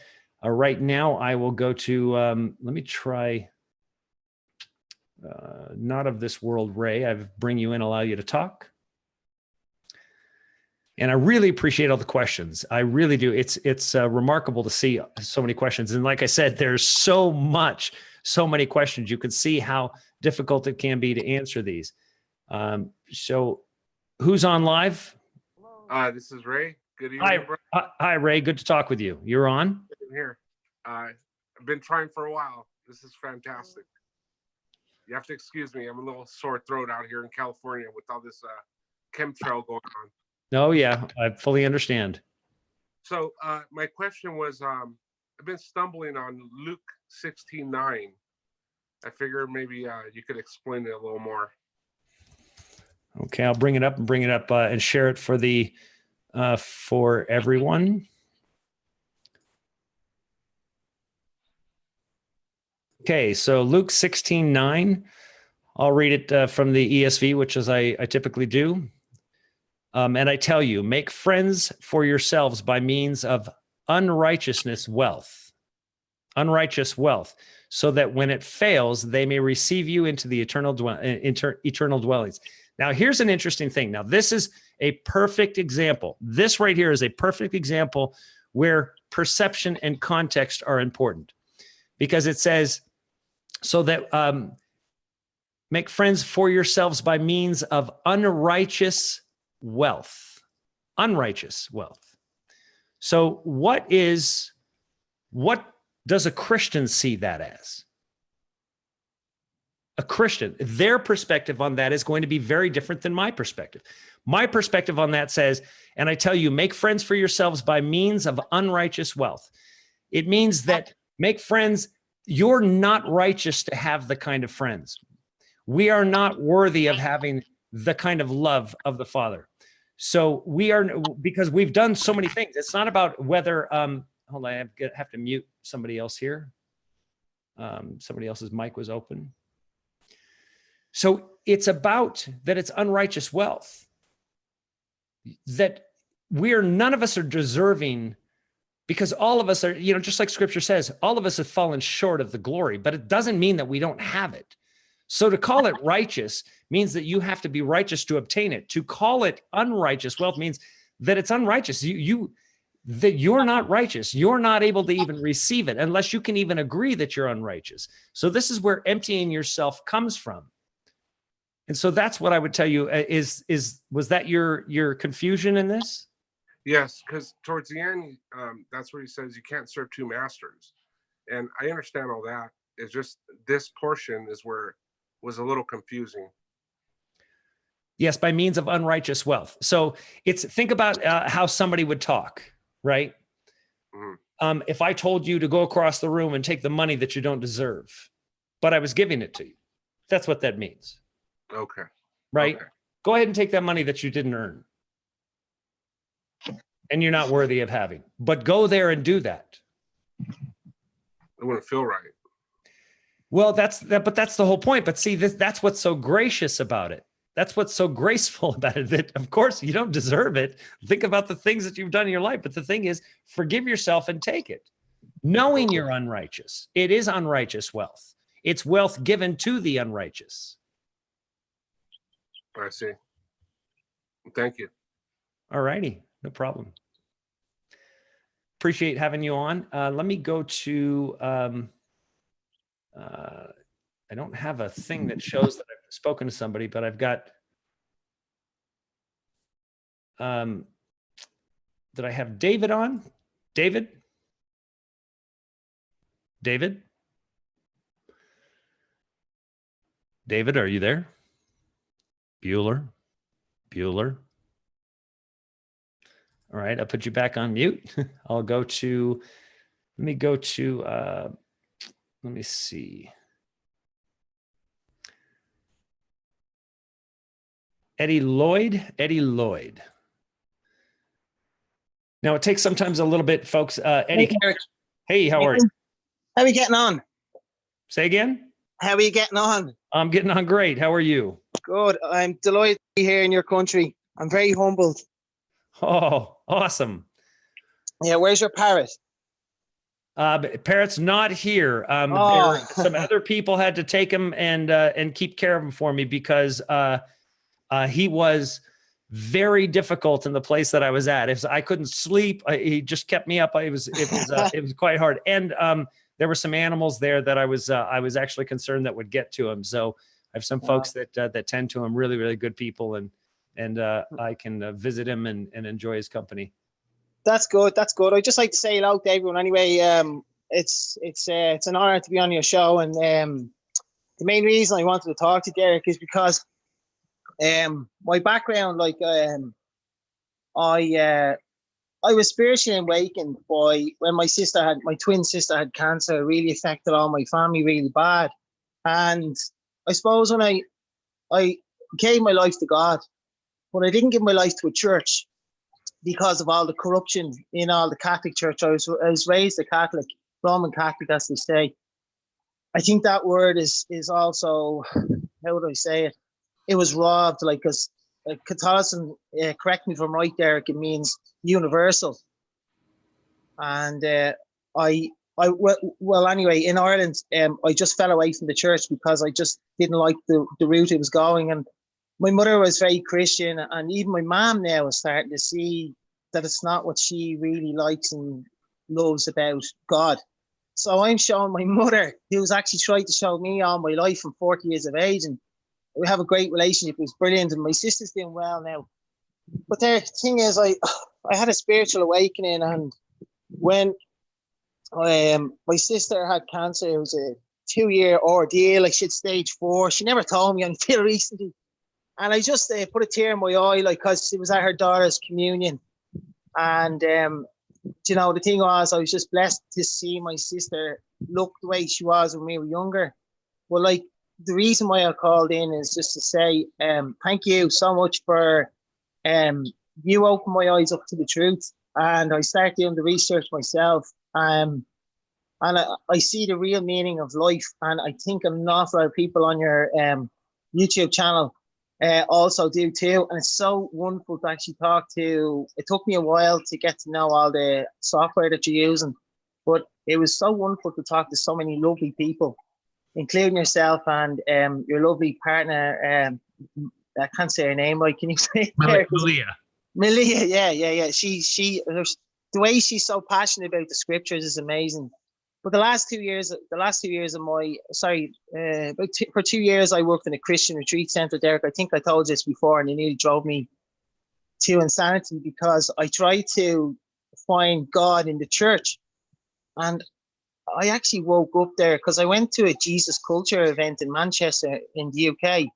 Right now I will go to, let me try Not of This World Ray. I bring you in, allow you to talk. And I really appreciate all the questions. I really do. It's remarkable to see so many questions. And like I said, there's so many questions. You can see how difficult it can be to answer these. So who's on live? This is Ray. Good evening, bro. Hi, Ray. Good to talk with you. You're on? I'm here. I've been trying for a while. This is fantastic. You have to excuse me. I'm a little sore throat out here in California with all this chemtrail going on. Oh, yeah. I fully understand. So my question was, I've been stumbling on Luke 16:9. I figured maybe you could explain it a little more. Okay, I'll bring it up and share it for everyone. Okay, so Luke 16:9. I'll read it from the ESV, which is I typically do. And I tell you, make friends for yourselves by means of unrighteous wealth, so that when it fails, they may receive you into the eternal dwellings. Now, here's an interesting thing. Now, this is a perfect example. This right here is a perfect example where perception and context are important, because it says, so that make friends for yourselves by means of unrighteous wealth. So what does a Christian see that as? A Christian, their perspective on that is going to be very different than my perspective. My perspective on that says, and I tell you, make friends for yourselves by means of unrighteous wealth. It means that make friends. You're not righteous to have the kind of friends. We are not worthy of having the kind of love of the Father. So we are, because we've done so many things. It's not about whether, hold on, I have to mute somebody else here. Somebody else's mic was open. So it's about that it's unrighteous wealth. That none of us are deserving, because all of us are, just like Scripture says, all of us have fallen short of the glory, but it doesn't mean that we don't have it. So to call it righteous means that you have to be righteous to obtain it. To call it unrighteous wealth means that it's unrighteous. That you're not righteous. You're not able to even receive it unless you can even agree that you're unrighteous. So this is where emptying yourself comes from. And so that's what I would tell you was that your confusion in this? Yes, because towards the end, that's where he says you can't serve two masters. And I understand all that. It's just this portion is where was a little confusing. Yes, by means of unrighteous wealth. So think about how somebody would talk, right? Mm-hmm. If I told you to go across the room and take the money that you don't deserve, but I was giving it to you, that's what that means. Okay. Right? Okay. Go ahead and take that money that you didn't earn and you're not worthy of having, but go there and do that. It wouldn't feel right. Well, but that's the whole point. But see, that's what's so gracious about it. That's what's so graceful about it. That of course you don't deserve it. Think about the things that you've done in your life. But the thing is, forgive yourself and take it, knowing you're unrighteous. It is unrighteous wealth. It's wealth given to the unrighteous. I see. Thank you. All righty. No problem. Appreciate having you on. Let me go to, I don't have a thing that shows that I've spoken to somebody, but I've got, did I have David on? David? David, are you there? Bueller. All right, I'll put you back on mute. I'll go to, let me see. Eddie Lloyd. Now it takes sometimes a little bit, folks. Eddie, Hey, Eric. hey, how are you? How are you getting on? Say again? How are you getting on? I'm getting on great. How are you? Good. I'm delighted to be here in your country. I'm very humbled. Oh, awesome. Yeah, where's your parrot? But Parrot's not here. Oh. Some other people had to take him and keep care of him for me because he was very difficult in the place that I was at. If I couldn't sleep, he just kept me up. It was quite hard. And there were some animals there that I was actually concerned that would get to him. So I have some folks that tend to him, really, really good people, and I can visit him and enjoy his company. That's good. That's good. I'd just like to say hello to everyone anyway. It's an honor to be on your show. And the main reason I wanted to talk to Derek is because my background, like I was spiritually awakened by when my twin sister had cancer. It really affected all my family really bad. And I suppose when I gave my life to God, but I didn't give my life to a church because of all the corruption in all the Catholic Church. I was raised a Catholic, Roman Catholic, as they say. I think that word is also, how would I say it? It was robbed, like, because Catholicism, correct me if I'm right, Derek, it means universal. And well, anyway, in Ireland, I just fell away from the church because I just didn't like the route it was going. And my mother was very Christian, and even my mom now is starting to see that it's not what she really likes and loves about God. So I'm showing my mother, who's actually tried to show me all my life from 40 years of age, and we have a great relationship. It was brilliant, and my sister's doing well now. But the thing is, I had a spiritual awakening, and when my sister had cancer, it was a 2-year ordeal. Like, she had stage 4. She never told me until recently. And I just put a tear in my eye, like, because it was at her daughter's communion. And, the thing was, I was just blessed to see my sister look the way she was when we were younger. Well, like, the reason why I called in is just to say thank you so much for you opened my eyes up to the truth. And I started doing the research myself. And I see the real meaning of life. And I think an awful lot of people on your YouTube channel also do too. And it's so wonderful to actually talk to. It took me a while to get to know all the software that you're using, but it was so wonderful to talk to so many lovely people, including yourself and your lovely partner. I can't say her name. Like, can you say Malia? Malia, yeah. She the way she's so passionate about the scriptures is amazing. But the last 2 years of my, for 2 years, I worked in a Christian retreat center, Derek. I think I told you this before, and it nearly drove me to insanity because I tried to find God in the church. And I actually woke up there because I went to a Jesus Culture event in Manchester in the UK.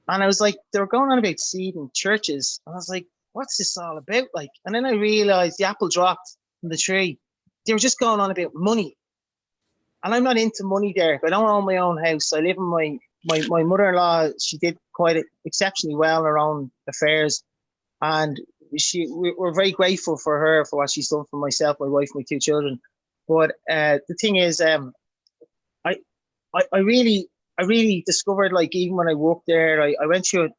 And I was like, they were going on about seeding churches. And I was like, what's this all about? Like, and then I realized the apple dropped from the tree. They were just going on about money. And I'm not into money, Derek. I don't own my own house. I live in my mother-in-law. She did quite exceptionally well in her own affairs. And we're very grateful for her, for what she's done for myself, my wife, my 2 children. But the thing is, I really discovered, like, even when I worked there, I went through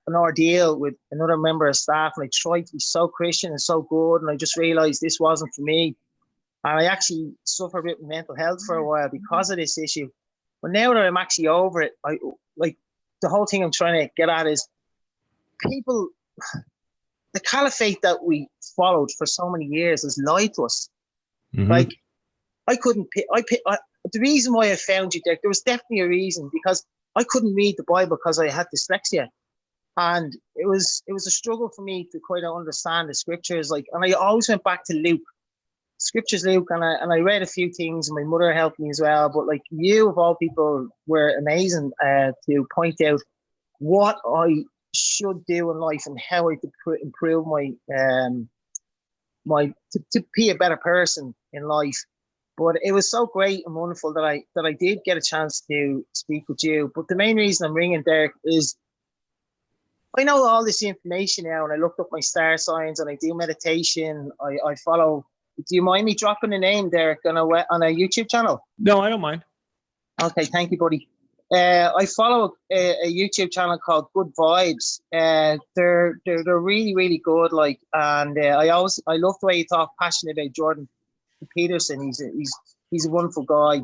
an ordeal with another member of staff, and I tried to be so Christian and so good, and I just realized this wasn't for me. And I actually suffered with mental health for a while because of this issue. But now that I'm actually over it, the whole thing I'm trying to get at is people, the caliphate that we followed for so many years has lied to us. Mm-hmm. Like, the reason why I found you, Dick, there was definitely a reason, because I couldn't read the Bible because I had dyslexia. And it was a struggle for me to quite understand the scriptures. Like, and I always went back to Luke. scriptures, Luke, and I read a few things, and my mother helped me as well. But like you, of all people, were amazing to point out what I should do in life and how I could improve to be a better person in life. But it was so great and wonderful that I did get a chance to speak with you. But the main reason I'm ringing, Derek, is I know all this information now, and I looked up my star signs, and I do meditation. I follow. Do you mind me dropping a name, Derek, on a YouTube channel? No, I don't mind. Okay, thank you, buddy. I follow a YouTube channel called Good Vibes. They're really, really good. Like, and I love the way you talk passionate about Jordan Peterson. He's a wonderful guy.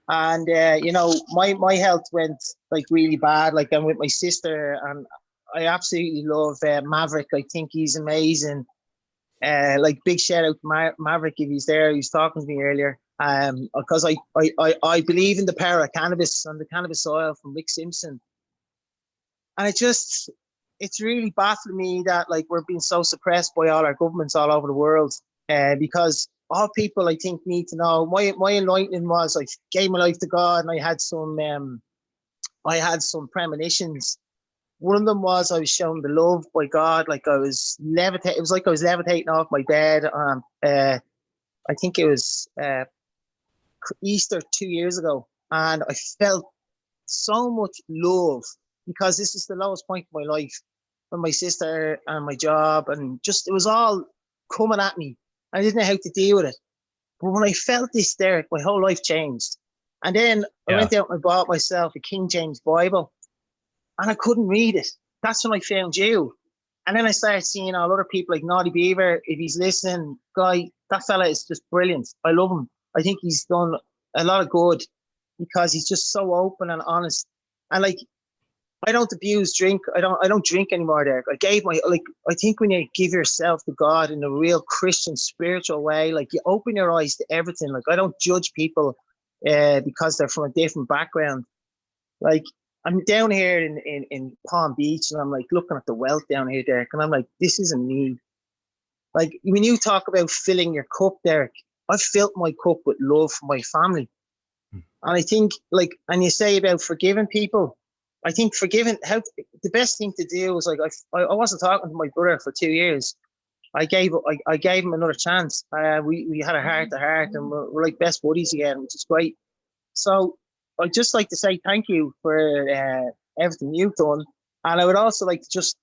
And you know, my health went like really bad. Like, I'm with my sister, and I absolutely love Maverick. I think he's amazing. Like, big shout out to Maverick if he's there. He was talking to me earlier. Because I believe in the power of cannabis and the cannabis oil from Rick Simpson. And it's really baffling me that like we're being so suppressed by all our governments all over the world. Because all people, I think, need to know. My anointing was I gave my life to God, and I had some premonitions. One of them was I was shown the love by God. Like, I was levitating. It was like I was levitating off my bed. I think it was Easter 2 years ago, and I felt so much love, because this is the lowest point of my life, with my sister and my job, and just it was all coming at me. I didn't know how to deal with it. But when I felt this, Derek, my whole life changed. And then I went out and I bought myself a King James Bible, and I couldn't read it. That's when I found you. And then I started seeing all other people like Naughty Beaver. If he's listening, guy, that fella is just brilliant. I love him. I think he's done a lot of good, because he's just so open and honest. And like, I don't abuse drink. I don't drink anymore, Derek. I think when you give yourself to God in a real Christian spiritual way, like, you open your eyes to everything. Like, I don't judge people because they're from a different background. Like, I'm down here in Palm Beach, and I'm like looking at the wealth down here, Derek, and I'm like, this isn't me. Like, when you talk about filling your cup, Derek, I've filled my cup with love for my family. And I think, like, and you say about forgiving people, I think the best thing to do is, like, I wasn't talking to my brother for 2 years. I gave him another chance. We had a heart to heart, and we're like best buddies again, which is great. So I'd just like to say thank you for everything you've done. And I would also like to just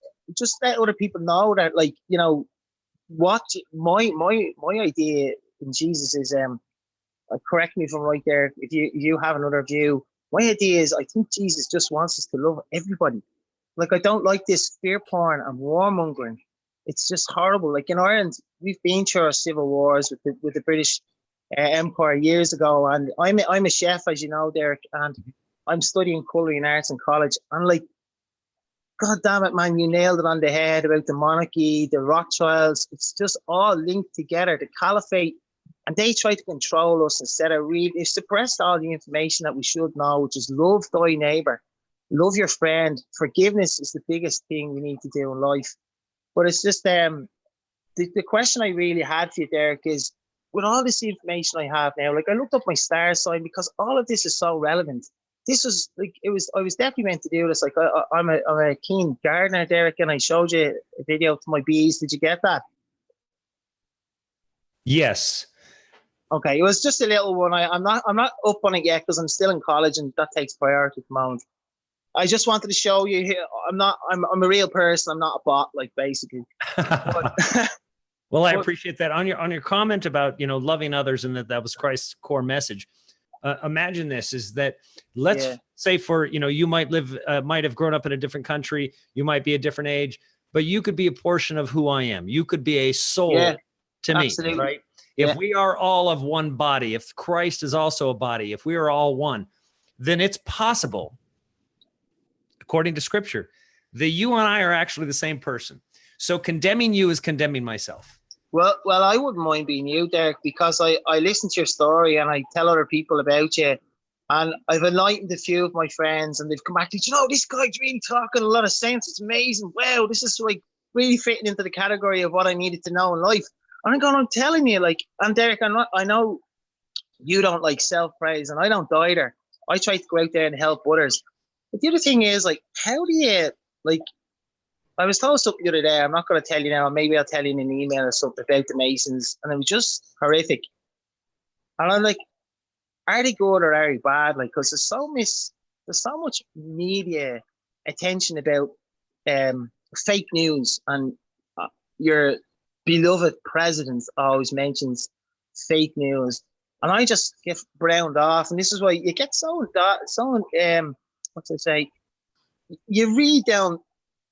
let other people know that, like, you know, what my idea in Jesus is, correct me if I'm right there, if you have another view. My idea is, I think Jesus just wants us to love everybody. Like, I don't like this fear porn and warmongering. It's just horrible. Like, in Ireland, we've been through our civil wars with the British Empire years ago, and I'm a chef, as you know, Derek, and I'm studying culinary arts in college. And like, God damn it, man, you nailed it on the head about the monarchy, the Rothschilds. It's just all linked together, the caliphate. And they try to control us instead of they've suppressed all the information that we should know, which is love thy neighbor, love your friend. Forgiveness is the biggest thing we need to do in life. But it's just, the question I really had for you, Derek, is, with all this information I have now, like, I looked up my star sign because all of this is so relevant. This was like, I was definitely meant to do this. Like, I'm a keen gardener, Derek, and I showed you a video to my bees. Did you get that? Yes. Okay, it was just a little one. I'm not up on it yet because I'm still in college, and that takes priority at the moment. I just wanted to show you here. I'm a real person. I'm not a bot, like, basically. Well, I appreciate that. On your comment about, you know, loving others, and that was Christ's core message. Imagine this is that, let's say, for, you know, you might have grown up in a different country, you might be a different age, but you could be a portion of who I am. You could be a soul to me, right? If we are all of one body, if Christ is also a body, if we are all one, then it's possible, according to Scripture, that you and I are actually the same person. So condemning you is condemning myself. Well, I wouldn't mind being you, Derek, because I listen to your story and I tell other people about you, and I've enlightened a few of my friends, and they've come back to, you know, this guy's really talking a lot of sense. It's amazing. Wow, this is like really fitting into the category of what I needed to know in life. And I'm telling you, like, and Derek, I know you don't like self-praise, and I don't either. I try to go out there and help others. But the other thing is, like, how do you, like, I was told something the other day, I'm not going to tell you now, maybe I'll tell you in an email or something about the Masons, and it was just horrific. And I'm like, are they good or are they bad? Like, because there's so much media attention about fake news, and your beloved president always mentions fake news, and I just get browned off. And this is why you get what's I say? You read down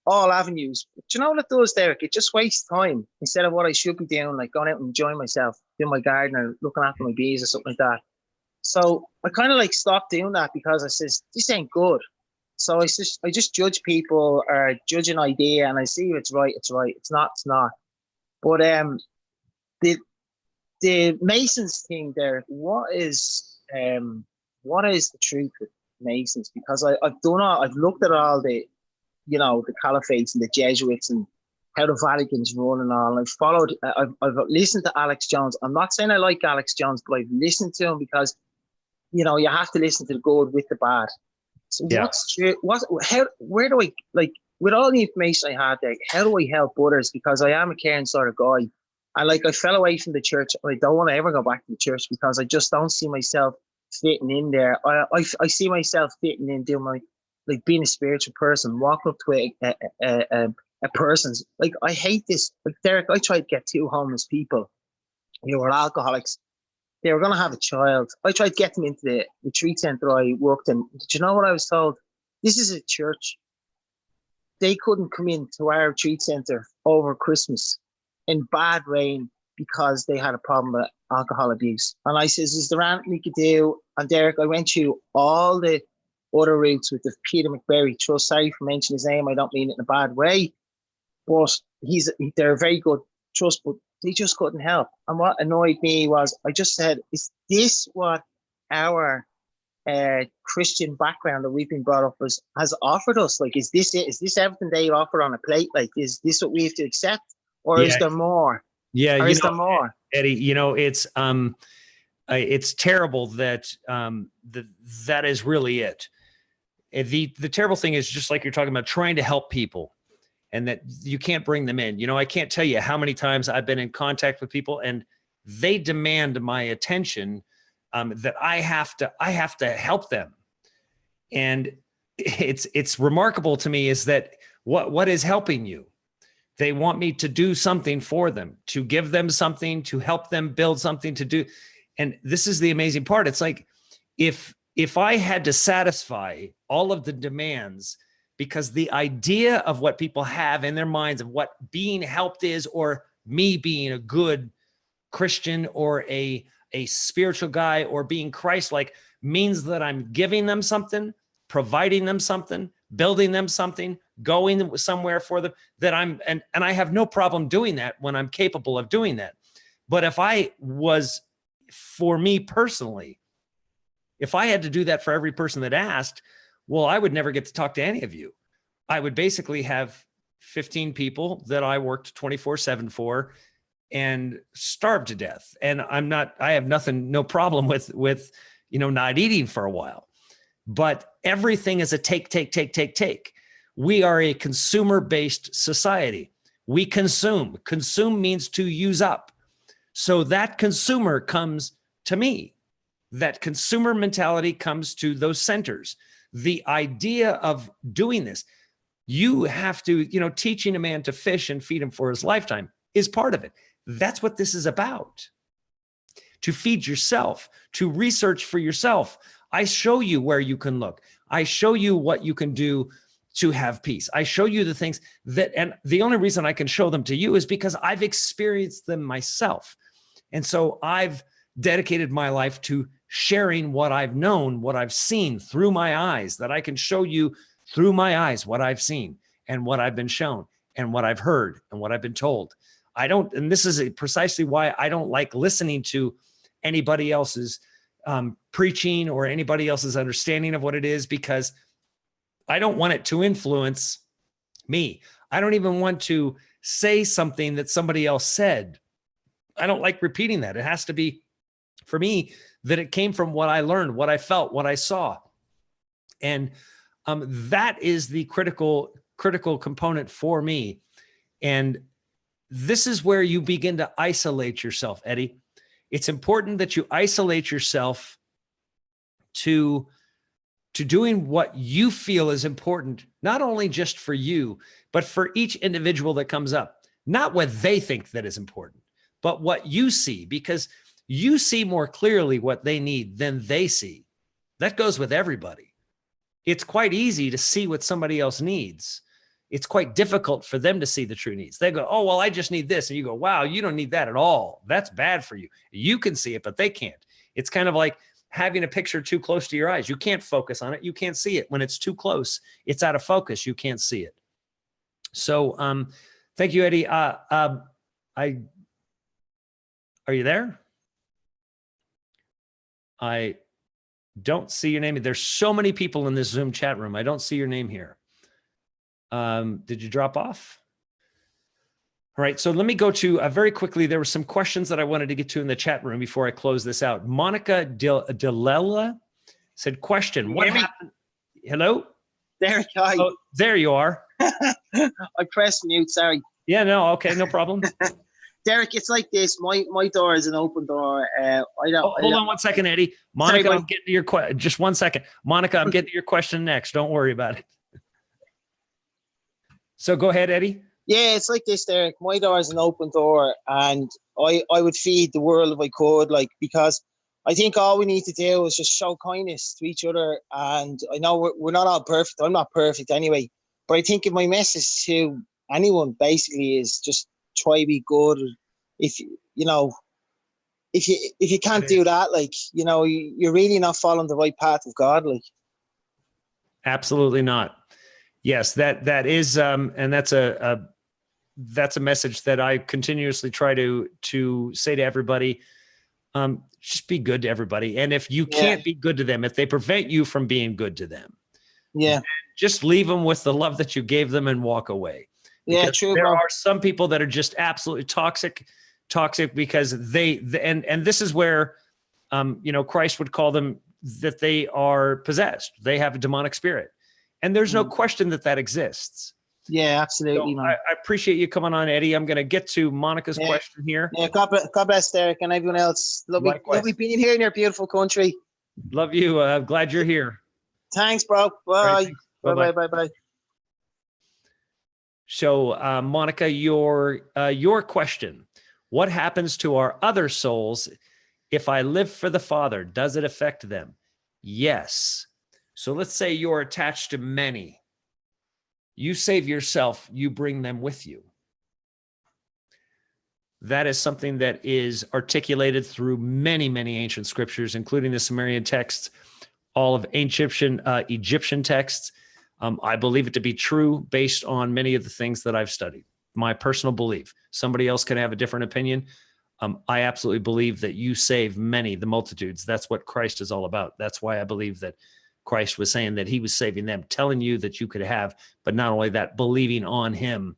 all avenues. But you know what it does, Derek? It just wastes time instead of what I should be doing, like going out and enjoying myself, doing my garden or looking after my bees or something like that. So I kind of like stopped doing that because I says this ain't good. So I just judge people or judge an idea, and I see if it's right, it's right. It's not, it's not. But the Masons thing there, what is the truth with Masons? Because I've looked at all the, you know, the caliphates and the Jesuits and how the Vatican's run and all. And I've listened to Alex Jones. I'm not saying I like Alex Jones, but I've listened to him because, you know, you have to listen to the good with the bad. So Yeah. what's true? Where do I, like, with all the information I had there, how do I help others? Because I am a caring sort of guy. I fell away from the church. I don't want to ever go back to the church because I just don't see myself fitting in there. I see myself fitting in doing my, like, being a spiritual person, walking up to a person's, like, I hate this. Like, Derek, I tried to get two homeless people who were alcoholics. They were going to have a child. I tried to get them into the retreat center I worked in. Did you know what I was told? This is a church. They couldn't come into our retreat center over Christmas in bad rain because they had a problem with alcohol abuse. And I says, is there anything we could do? And Derek, I went through all the other routes with the Peter McBerry Trust. Sorry for mentioning his name. I don't mean it in a bad way. But they're a very good trust, but they just couldn't help. And what annoyed me was I just said, is this what our Christian background that we've been brought up as has offered us? Like, is this it? Is this everything they offer on a plate? Like, is this what we have to accept? Or is there more? Yeah. Or is there more? Eddie, you know, it's terrible that that is really it. The terrible thing is, just like you're talking about, trying to help people and that you can't bring them in. You know, I can't tell you how many times I've been in contact with people and they demand my attention, that I have to help them. And it's remarkable to me is that what is helping you? They want me to do something for them, to give them something, to help them build something to do. And this is the amazing part. It's like, if I had to satisfy all of the demands, because the idea of what people have in their minds of what being helped is, or me being a good Christian or a spiritual guy or being Christ-like, means that I'm giving them something, providing them something, building them something, going somewhere for them, that and I have no problem doing that when I'm capable of doing that. But if I was, for me personally, if I had to do that for every person that asked, well, I would never get to talk to any of you. I would basically have 15 people that I worked 24/7 for and starved to death. And I have no problem with, you know, not eating for a while, but everything is a take. We are a consumer-based society. We consume. Consume means to use up. So that consumer comes to me. That consumer mentality comes to those centers. The idea of doing this, you have to, you know, teaching a man to fish and feed him for his lifetime is part of it. That's what this is about. To feed yourself, to research for yourself. I show you where you can look. I show you what you can do to have peace. I show you the things that, and the only reason I can show them to you is because I've experienced them myself. And so I've dedicated my life to sharing what I've known, what I've seen through my eyes, that I can show you through my eyes what I've seen and what I've been shown and what I've heard and what I've been told. And this is precisely why I don't like listening to anybody else's preaching or anybody else's understanding of what it is, because I don't want it to influence me. I don't even want to say something that somebody else said like repeating that. It has to be, for me, that it came from what I learned, what I felt, what I saw. And that is the critical component for me. And this is where you begin to isolate yourself, Eddie. It's important that you isolate yourself to doing what you feel is important, not only just for you, but for each individual that comes up. Not what they think that is important, but what you see, because you see more clearly what they need than they see. That goes with everybody. It's quite easy to see what somebody else needs. It's quite difficult for them to see the true needs. They go, oh, well, I just need this. And you go, wow, you don't need that at all. That's bad for you. You can see it, but they can't. It's kind of like having a picture too close to your eyes. You can't focus on it. You can't see it. When it's too close, it's out of focus. You can't see it. So thank you, Eddie. Are you there? I don't see your name. There's so many people in this Zoom chat room. I don't see your name here. Did you drop off? All right. So let me go to very quickly. There were some questions that I wanted to get to in the chat room before I close this out. Monica Delela said, question, what happened? Hello? Derek, hi. Oh, there you are. I pressed mute, sorry. Yeah, no. Okay. No problem. Derek, it's like this. My door is an open door. Hold on one second, Eddie. Monica, Sorry, I'm getting to your question. Just 1 second. Monica, I'm getting to your question next. Don't worry about it. So go ahead, Eddie. Yeah, it's like this, Derek. My door is an open door, and I would feed the world if I could, like, because I think all we need to do is just show kindness to each other. And I know we're not all perfect. I'm not perfect anyway, but I think if my message to anyone basically is just try to be good. If you can't do that, like, you're really not following the right path of God, like. Absolutely not. Yes, that is, and that's a message that I continuously try to say to everybody. Just be good to everybody, and if you can't be good to them, if they prevent you from being good to them, just leave them with the love that you gave them and walk away. Yeah, true. There are some people that are just absolutely toxic because and this is where, Christ would call them that they are possessed. They have a demonic spirit, and there's no question that exists. Yeah, absolutely. So I appreciate you coming on, Eddie. I'm going to get to Monica's question here. Yeah, God bless Derek and everyone else. Lovely being here in your beautiful country. Love you. Glad you're here. Thanks, bro. Bye. Right, Bye. So, Monica, your question: what happens to our other souls if I live for the Father? Does it affect them? Yes. So let's say you're attached to many. You save yourself, you bring them with you. That is something that is articulated through many, many ancient scriptures, including the Sumerian texts, all of Egyptian texts. I believe it to be true based on many of the things that I've studied. My personal belief. Somebody else can have a different opinion. I absolutely believe that you save many, the multitudes. That's what Christ is all about. That's why I believe that Christ was saying that he was saving them, telling you that you could have, but not only that, believing on him,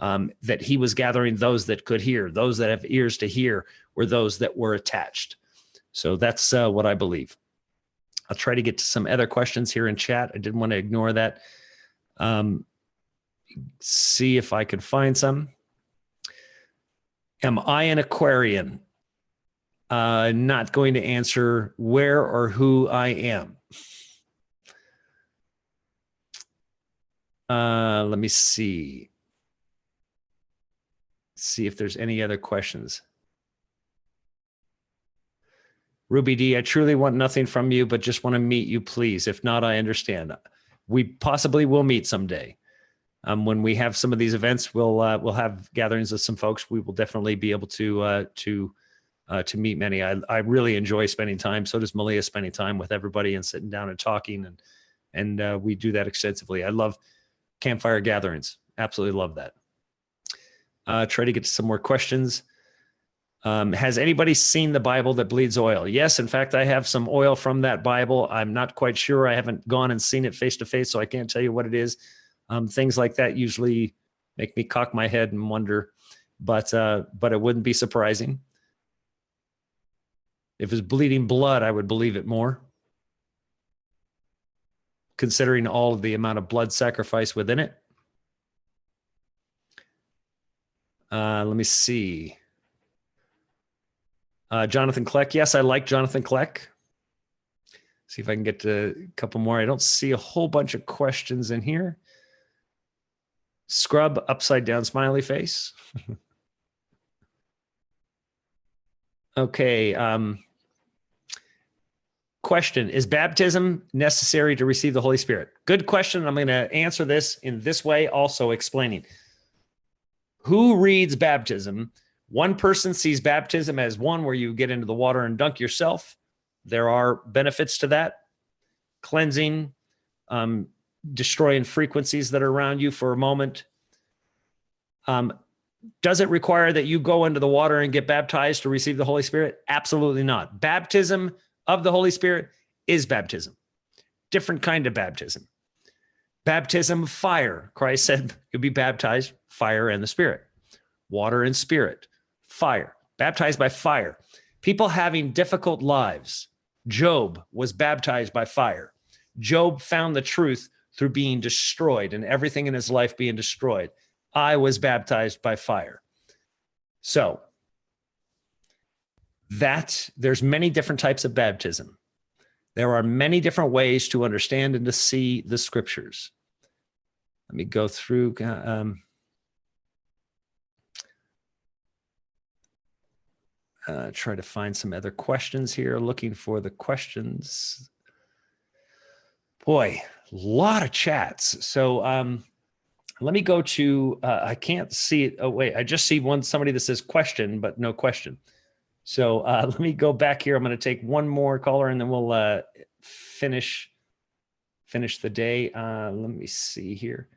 that he was gathering those that could hear, those that have ears to hear, were those that were attached. So that's what I believe. I'll try to get to some other questions here in chat. I didn't want to ignore that. See if I could find some. Am I an Aquarian? Not going to answer where or who I am. Let me see. See if there's any other questions. Ruby D, I truly want nothing from you, but just want to meet you, please. If not, I understand. We possibly will meet someday. When we have some of these events, we'll have gatherings of some folks. We will definitely be able to meet many. I really enjoy spending time. So does Malia, spending time with everybody and sitting down and talking, and we do that extensively. I love campfire gatherings. Absolutely love that. Try to get to some more questions. Has anybody seen the Bible that bleeds oil? Yes, in fact, I have some oil from that Bible. I'm not quite sure. I haven't gone and seen it face to face, so I can't tell you what it is. Things like that usually make me cock my head and wonder. but it wouldn't be surprising. If it was bleeding blood, I would believe it more, considering all of the amount of blood sacrifice within it. Let me see. Jonathan Kleck. Yes, I like Jonathan Kleck. See if I can get to a couple more. I don't see a whole bunch of questions in here. Scrub, upside down smiley face. Okay. Question: is baptism necessary to receive the Holy Spirit? Good question. I'm going to answer this in this way, also explaining. Who reads baptism? One person sees baptism as one where you get into the water and dunk yourself. There are benefits to that. Cleansing, destroying frequencies that are around you for a moment. Does it require that you go into the water and get baptized to receive the Holy Spirit? Absolutely not. Baptism of the Holy Spirit is baptism. Different kind of baptism. Baptism of fire. Christ said you'll be baptized, fire and the Spirit. Water and Spirit. Fire. Baptized by fire. People having difficult lives. Job was baptized by fire. Job found the truth through being destroyed and everything in his life being destroyed. I was baptized by fire. So there's many different types of baptism. There are many different ways to understand and to see the scriptures. Let me go through. Try to find some other questions here. Looking for the questions. Boy, a lot of chats. So let me go to, I can't see it. Oh, wait, I just see somebody that says question, but no question. So let me go back here. I'm going to take one more caller and then we'll finish the day. Let me see here.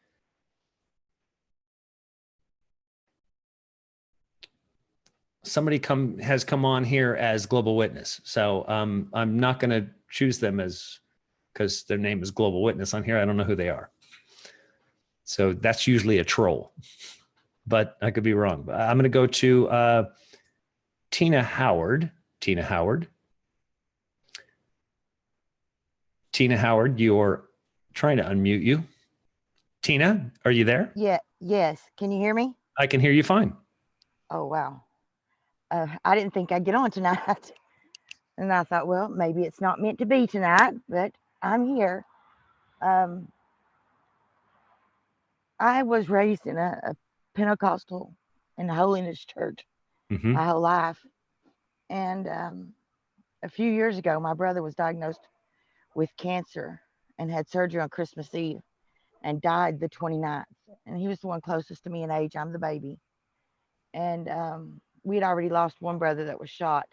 Somebody has come on here as Global Witness. So I'm not going to choose them because their name is Global Witness on here. I don't know who they are. So that's usually a troll, but I could be wrong. But I'm going to go to Tina Howard. Tina Howard, you're trying to unmute you. Tina, are you there? Yeah, yes. Can you hear me? I can hear you fine. Oh, wow. I didn't think I'd get on tonight. And I thought, well, maybe it's not meant to be tonight, but I'm here. I was raised in a Pentecostal and holiness church Mm-hmm. my whole life. And a few years ago, my brother was diagnosed with cancer and had surgery on Christmas Eve and died the 29th. And he was the one closest to me in age. I'm the baby. And we had already lost one brother that was shot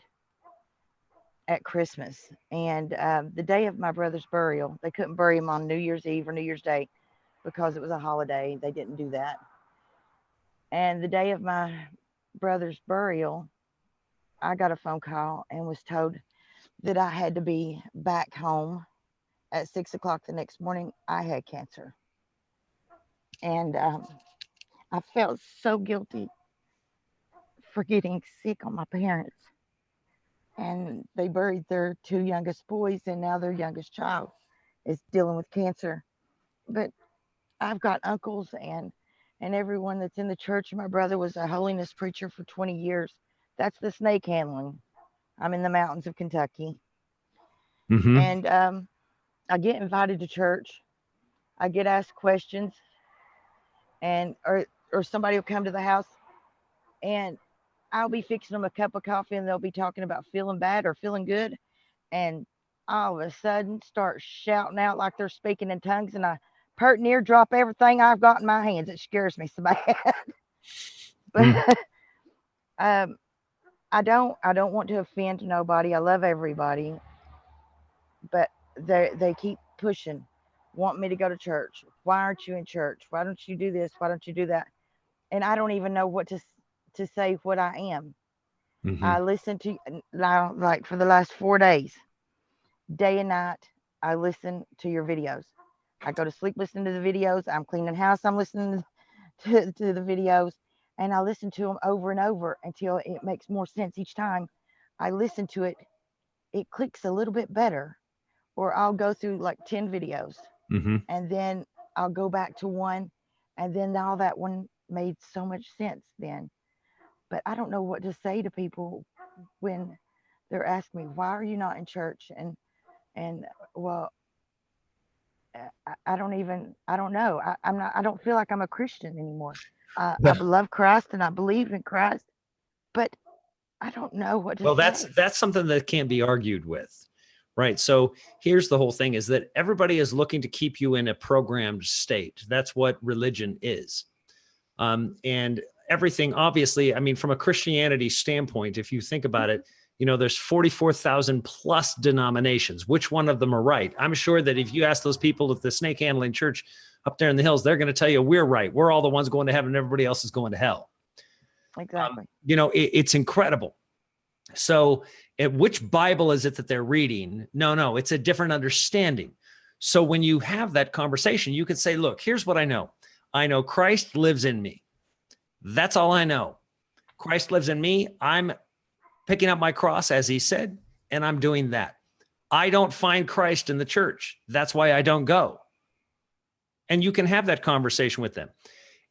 at Christmas. And the day of my brother's burial, they couldn't bury him on New Year's Eve or New Year's Day because it was a holiday. They didn't do that. And the day of my brother's burial, I got a phone call and was told that I had to be back home at 6 o'clock the next morning. I had cancer. And I felt so guilty for getting sick on my parents. And they buried their two youngest boys, and now their youngest child is dealing with cancer. But I've got uncles and everyone that's in the church. My brother was a holiness preacher for 20 years. That's the snake handling. I'm in the mountains of Kentucky. Mm-hmm. And I get invited to church. I get asked questions, and or somebody will come to the house, and I'll be fixing them a cup of coffee, and they'll be talking about feeling bad or feeling good, and all of a sudden start shouting out like they're speaking in tongues, and I pert near drop everything I've got in my hands. It scares me so bad. But I don't want to offend nobody. I love everybody, but they keep pushing, want me to go to church. Why aren't you in church? Why don't you do this? Why don't you do that? And I don't even know what to say what I am. Mm-hmm. I listen to now, like for the last 4 days, day and night, I listen to your videos. I go to sleep listening to the videos. I'm cleaning house, I'm listening to the videos. and I listen to them over and over until it makes more sense each time I listen to it. It clicks a little bit better, or I'll go through like 10 videos Mm-hmm. and then I'll go back to one, and then now that one made so much sense then. But I don't know what to say to people when they're asking me, why are you not in church? And well, I don't know. I don't feel like I'm a Christian anymore. I love Christ and I believe in Christ, but I don't know what to Well, say. that's something that can't be argued with, right? So here's the whole thing: is that everybody is looking to keep you in a programmed state. That's what religion is, and everything. Obviously, I mean, from a Christianity standpoint, if you think about it, you know, there's 44,000 plus denominations. Which one of them are right? I'm sure that if you ask those people at the snake handling church up there in the hills, they're going to tell you we're right. We're all the ones going to heaven, and everybody else is going to hell. Exactly. You know, it's incredible. So which Bible is it that they're reading? No, it's a different understanding. So when you have that conversation, you could say, look, here's what I know. I know Christ lives in me. That's all I know. Christ lives in me. I'm picking up my cross, as he said, and I'm doing that. I don't find Christ in the church. That's why I don't go. And you can have that conversation with them.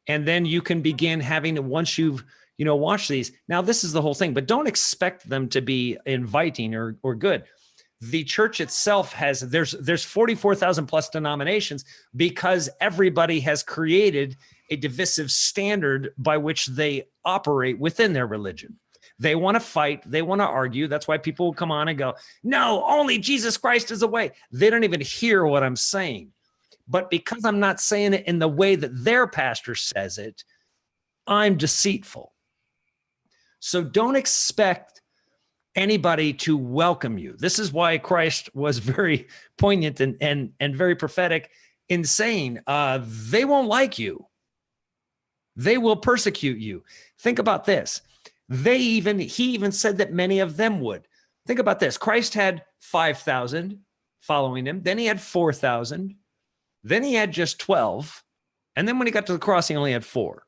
And then you can begin having, once you've, you know, watched these. Now, this is the whole thing, but don't expect them to be inviting or good. The church itself there's 44,000 plus denominations because everybody has created a divisive standard by which they operate within their religion. They want to fight. They want to argue. That's why people will come on and go, no, only Jesus Christ is the way. They don't even hear what I'm saying. But because I'm not saying it in the way that their pastor says it, I'm deceitful. So don't expect anybody to welcome you. This is why Christ was very poignant and very prophetic in saying, they won't like you. They will persecute you. Think about this. He even said that many of them would. Think about this. Christ had 5,000 following him. Then he had 4,000. Then he had just 12. And then when he got to the cross, he only had 4.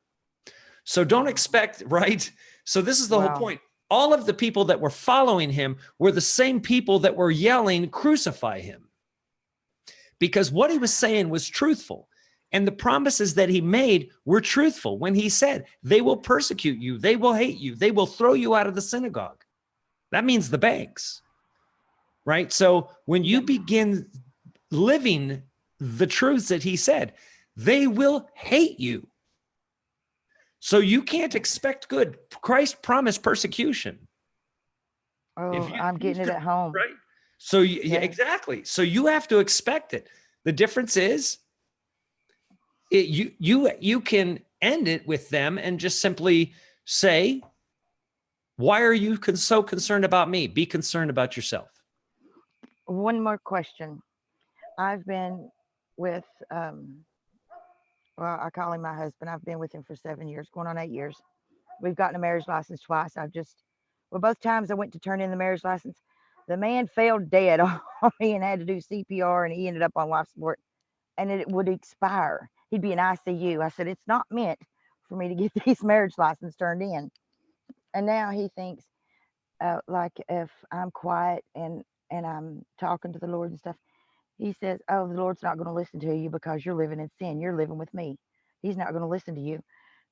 So don't expect, right? So this is the whole point. All of the people that were following him were the same people that were yelling, crucify him. Because what he was saying was truthful. And the promises that he made were truthful when he said, they will persecute you. They will hate you. They will throw you out of the synagogue. That means the banks, right? So when you begin living the truths that he said, they will hate you. So you can't expect good. Christ promised persecution. Oh, I'm getting it at home. Right. So exactly. So you have to expect it. The difference is you can end it with them and just simply say, why are you so concerned about me? Be concerned about yourself. One more question. I've been with, well, I call him my husband. I've been with him for 7 years, going on 8 years. We've gotten a marriage license twice. Both times I went to turn in the marriage license, the man fell dead on me and had to do CPR, and he ended up on life support, and it would expire. He'd be in ICU. I said, it's not meant for me to get these marriage license turned in. And now he thinks, like if I'm quiet and I'm talking to the Lord and stuff, he says, oh, the Lord's not going to listen to you because you're living in sin. You're living with me. He's not going to listen to you.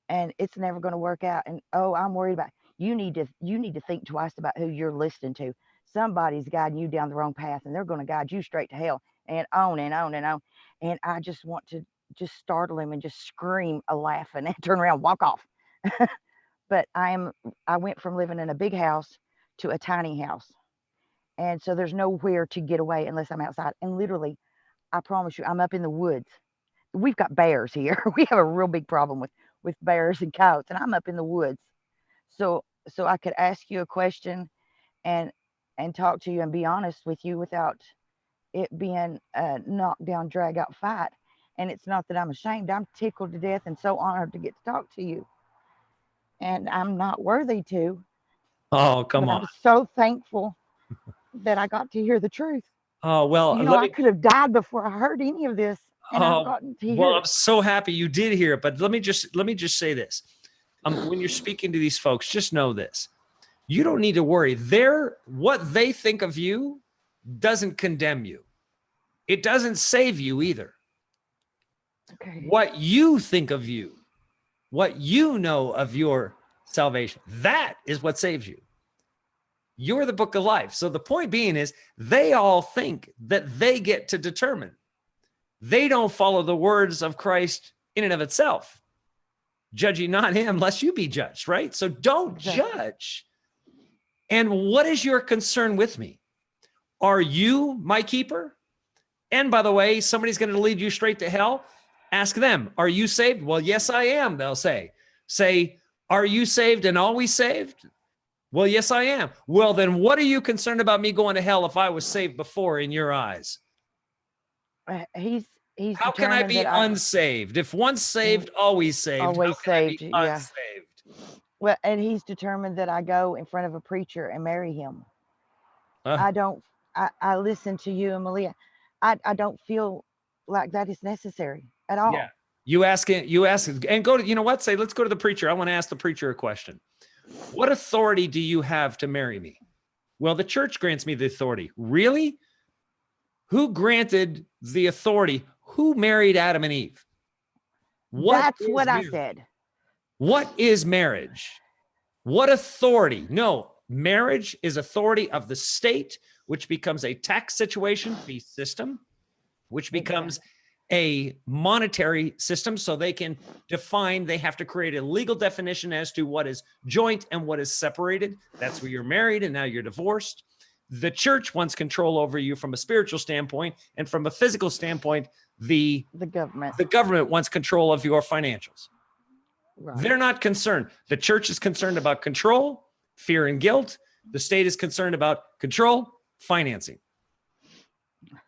And it's never going to work out. And oh, I'm worried about you need to think twice about who you're listening to. Somebody's guiding you down the wrong path, and they're going to guide you straight to hell, and on and on and on. And I just want to just startle him and just scream a laughing and turn around, walk off. But I went from living in a big house to a tiny house. And so there's nowhere to get away unless I'm outside. And literally, I promise you, I'm up in the woods. We've got bears here. We have a real big problem with bears and coyotes, and I'm up in the woods. So I could ask you a question and talk to you and be honest with you without it being a knockdown, drag out fight. And it's not that I'm ashamed. I'm tickled to death and so honored to get to talk to you. And I'm not worthy to. Oh, come on. I'm so thankful that I got to hear the truth. Oh, well, I could have died before I heard any of this. And I've gotten to hear well, it. I'm so happy you did hear it. But let me just say this. when you're speaking to these folks, just know this. You don't need to worry. What they think of you doesn't condemn you. It doesn't save you either. Okay. What you think of you, what you know of your salvation, that is what saves you. You're the book of life. So the point being is they all think that they get to determine. They don't follow the words of Christ in and of itself. Judge ye not him, lest you be judged, right? So don't judge. And what is your concern with me? Are you my keeper? And by the way, somebody's going to lead you straight to hell. Ask them, are you saved? Well, yes, I am, they'll say. Say, are you saved and always saved? Well, yes, I am. Well, then what are you concerned about me going to hell if I was saved before in your eyes? He's How can I determined be that unsaved? If once saved, always saved. Always How can I be saved, yeah. unsaved? Well, and he's determined that I go in front of a preacher and marry him. I don't. I listen to you and Malia. I don't feel like that is necessary at all. Yeah. You ask and go to, you know what? Say, let's go to the preacher. I want to ask the preacher a question. What authority do you have to marry me? Well, the church grants me the authority. Really? Who granted the authority? Who married Adam and Eve? That's what I said. What is marriage? What authority? No, marriage is authority of the state, which becomes a tax situation, fee system, which becomes a monetary system. So they can define, they have to create a legal definition as to what is joint and what is separated. That's where you're married and now you're divorced. The church wants control over you from a spiritual standpoint, and from a physical standpoint, the government wants control of your financials. Right. They're not concerned. The church is concerned about control, fear and guilt. The state is concerned about control, financing.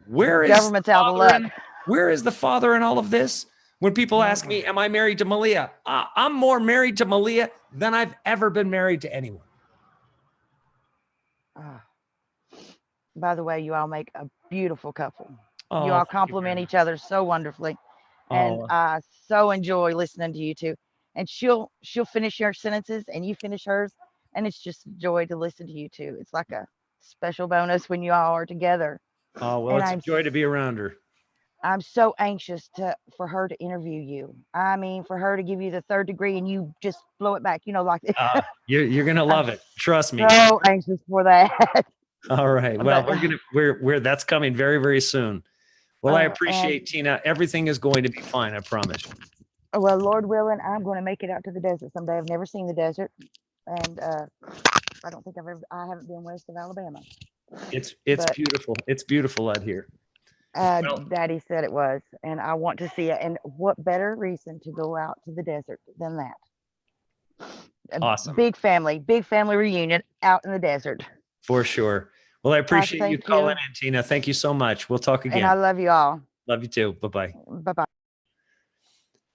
Where is government's out of luck? Where is the Father in all of this? When people ask me, am I married to Malia? I'm more married to Malia than I've ever been married to anyone. By the way, you all make a beautiful couple. Oh, you all complement each other so wonderfully. And I so enjoy listening to you two. And she'll finish your sentences and you finish hers. And it's just a joy to listen to you two. It's like a special bonus when you all are together. Oh, well, and it's a joy to be around her. I'm so anxious for her to interview you. I mean, for her to give you the 3rd degree and you just blow it back, like you're going to love it. Trust me. So anxious for that. All right. Well, we're that's coming very, very soon. Well, I appreciate Tina. Everything is going to be fine. I promise. Well, Lord willing, I'm going to make it out to the desert someday. I've never seen the desert, and I don't think I haven't been west of Alabama. It's beautiful. It's beautiful out here. Daddy said it was, and I want to see it. And what better reason to go out to the desert than that? Awesome. Big family reunion out in the desert. For sure. Well, I appreciate you calling in, Tina. Thank you so much. We'll talk again. And I love you all. Love you too. Bye-bye. Bye-bye.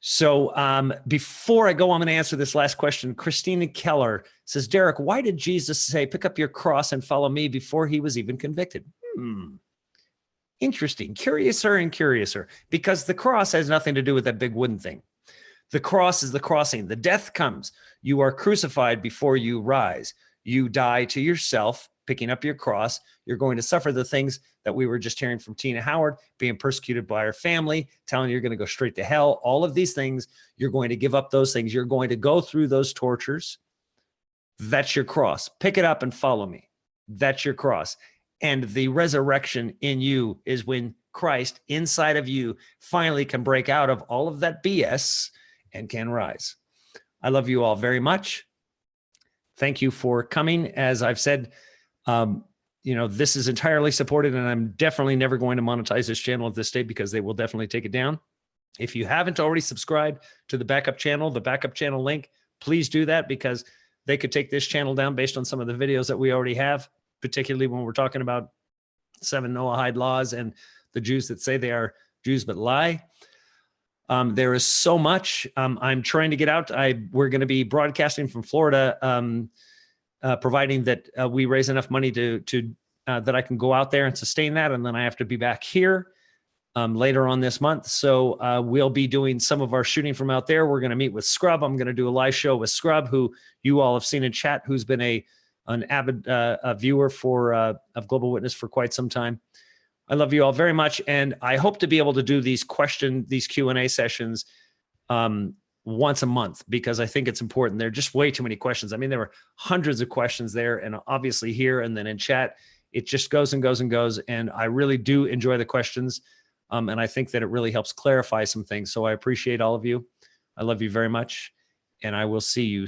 So before I go, I'm going to answer this last question. Christina Keller says, Derek, why did Jesus say, pick up your cross and follow me before he was even convicted? Interesting. Curiouser. Because the cross has nothing to do with that big wooden thing. The cross is the crossing. The death comes. You are crucified before you rise. You die to yourself, picking up your cross. You're going to suffer the things that we were just hearing from Tina Howard, being persecuted by her family, telling you're going to go straight to hell. All of these things, you're going to give up those things. You're going to go through those tortures. That's your cross. Pick it up and follow me. That's your cross. And the resurrection in you is when Christ inside of you finally can break out of all of that BS and can rise. I love you all very much. Thank you for coming. As I've said, this is entirely supported, and I'm definitely never going to monetize this channel at this stage because they will definitely take it down. If you haven't already subscribed to the backup channel link, please do that, because they could take this channel down based on some of the videos that we already have, particularly when we're talking about 7 Noahide laws and the Jews that say they are Jews but lie. There is so much. I'm trying to get out. We're going to be broadcasting from Florida, providing that we raise enough money to that I can go out there and sustain that, and then I have to be back here. later on this month. So we'll be doing some of our shooting from out there. We're going to meet with Scrub. I'm going to do a live show with Scrub, who you all have seen in chat, who's been an avid viewer of Global Witness for quite some time. I love you all very much, and I hope to be able to do these Q&A sessions once a month, because I think it's important. There are just way too many questions. I mean, there were hundreds of questions there, and obviously here and then in chat, it just goes and goes and goes. And I really do enjoy the questions, and I think that it really helps clarify some things. So I appreciate all of you. I love you very much, and I will see you